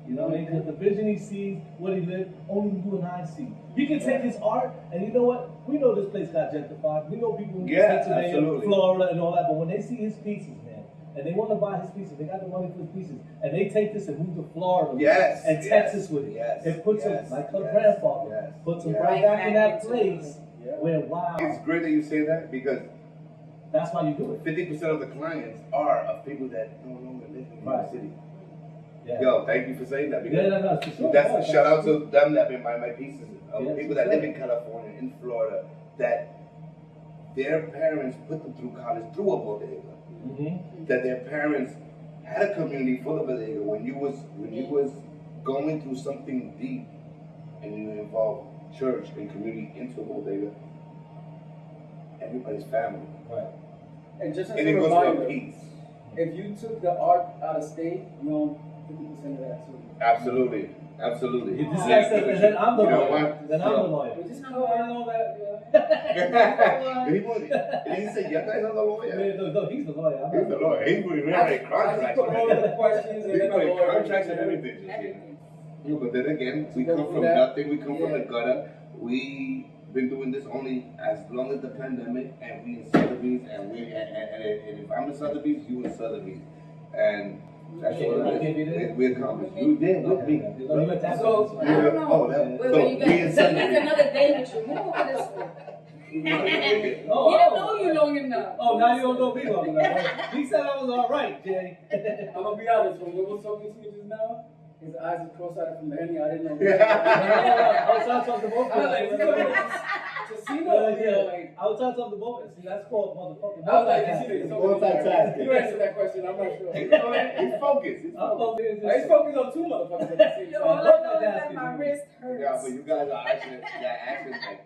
You know, because the vision he sees, what he lived, only you and I see. You can take his art, and you know what? We know this place got gentrified. We know people in Yeah, Pennsylvania, absolutely. Florida, and all that. But when they see his pieces, man, and they want to buy his pieces, they got the money for his pieces, and they take this and move to Florida Yes, and yes, Texas with it. yes, It puts yes, him, like her yes, grandfather, yes, puts him yes. right back in that Right back into place Yeah. where, wow, It's great that you say that because that's why you do it. 50% of the clients are of people that no longer live in New York Right. City. Yeah. Yo, thank you for saying that because No, for sure. that's Yeah, a shout out to them that been buying my pieces of Yeah, people for that live sure. in California, in Florida, that their parents put them through college through a bodega. Mm-hmm. That their parents had a community full of bodega when you was going through something deep and you involved church and community into a bodega. Everybody's family. Right. And just as And a it goes for reminder, peace. if you took the art out of state, you own 50% of that too. Absolutely. Absolutely. If this guy says that, then I'm the You know lawyer. what? Then I'm the lawyer. We just know I know that. He said, "Yeah, guys are the lawyer." No, he's the lawyer. I'm He's not the lawyer. He's putting I writing just contracts. put all of the questions and He's then putting the lawyer. contracts and everything. Everything. Yeah, but then again, we Go come through from that. nothing. We come from the Yeah. gutter. We've been doing this only as long as the pandemic, and we in Sotheby's, and if I'm in Sotheby's, you in Sotheby's, and that's Yeah, all I it can't be is. there. We accomplished. You did with me. You went to So- Africa. I don't know. Oh, that- Wait, so wait, you we got in so you Sotheby's. need another day with you. Move over this way. He didn't know you long enough. Oh, now you don't know me long enough. He said I was all right, Jay. I'm gonna be honest, when we were talking to you just now, his eyes were cross-eyed from the Henny. I didn't know. I was trying to talk to both I was like, of you them. know, Jacina over here, like, I was trying to talk to both. See, that's called motherfucking. I was like, Jacina, it's over there. Multitasking. You answered that question, I'm not sure. He's focused. He's I'm focused. focused. He's focused on two motherfuckers at the same Yo, all I time. know is that my wrist hurts. Yeah, but you guys are asking like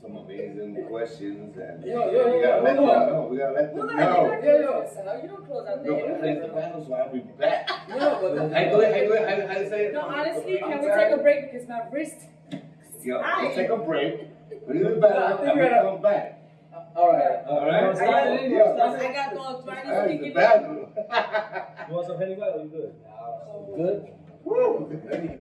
some amazing questions, and Yo, we gotta let them hold on. know. We gotta let Well, them no, you're know. not close yourself. You don't close out No, there. but it's the battle, so I'll be back. No, but How you do it? How you say it? No, honestly, I'm can we sorry. take a break because my wrist? Yo, Hi. let's take a break. We're in the battle, I think and we we gotta- come back. all right. All right? You want to start it? You want to start I it? got the arthritis That's the kicking in. battle. You want some Henny White or you good? Good. Woo!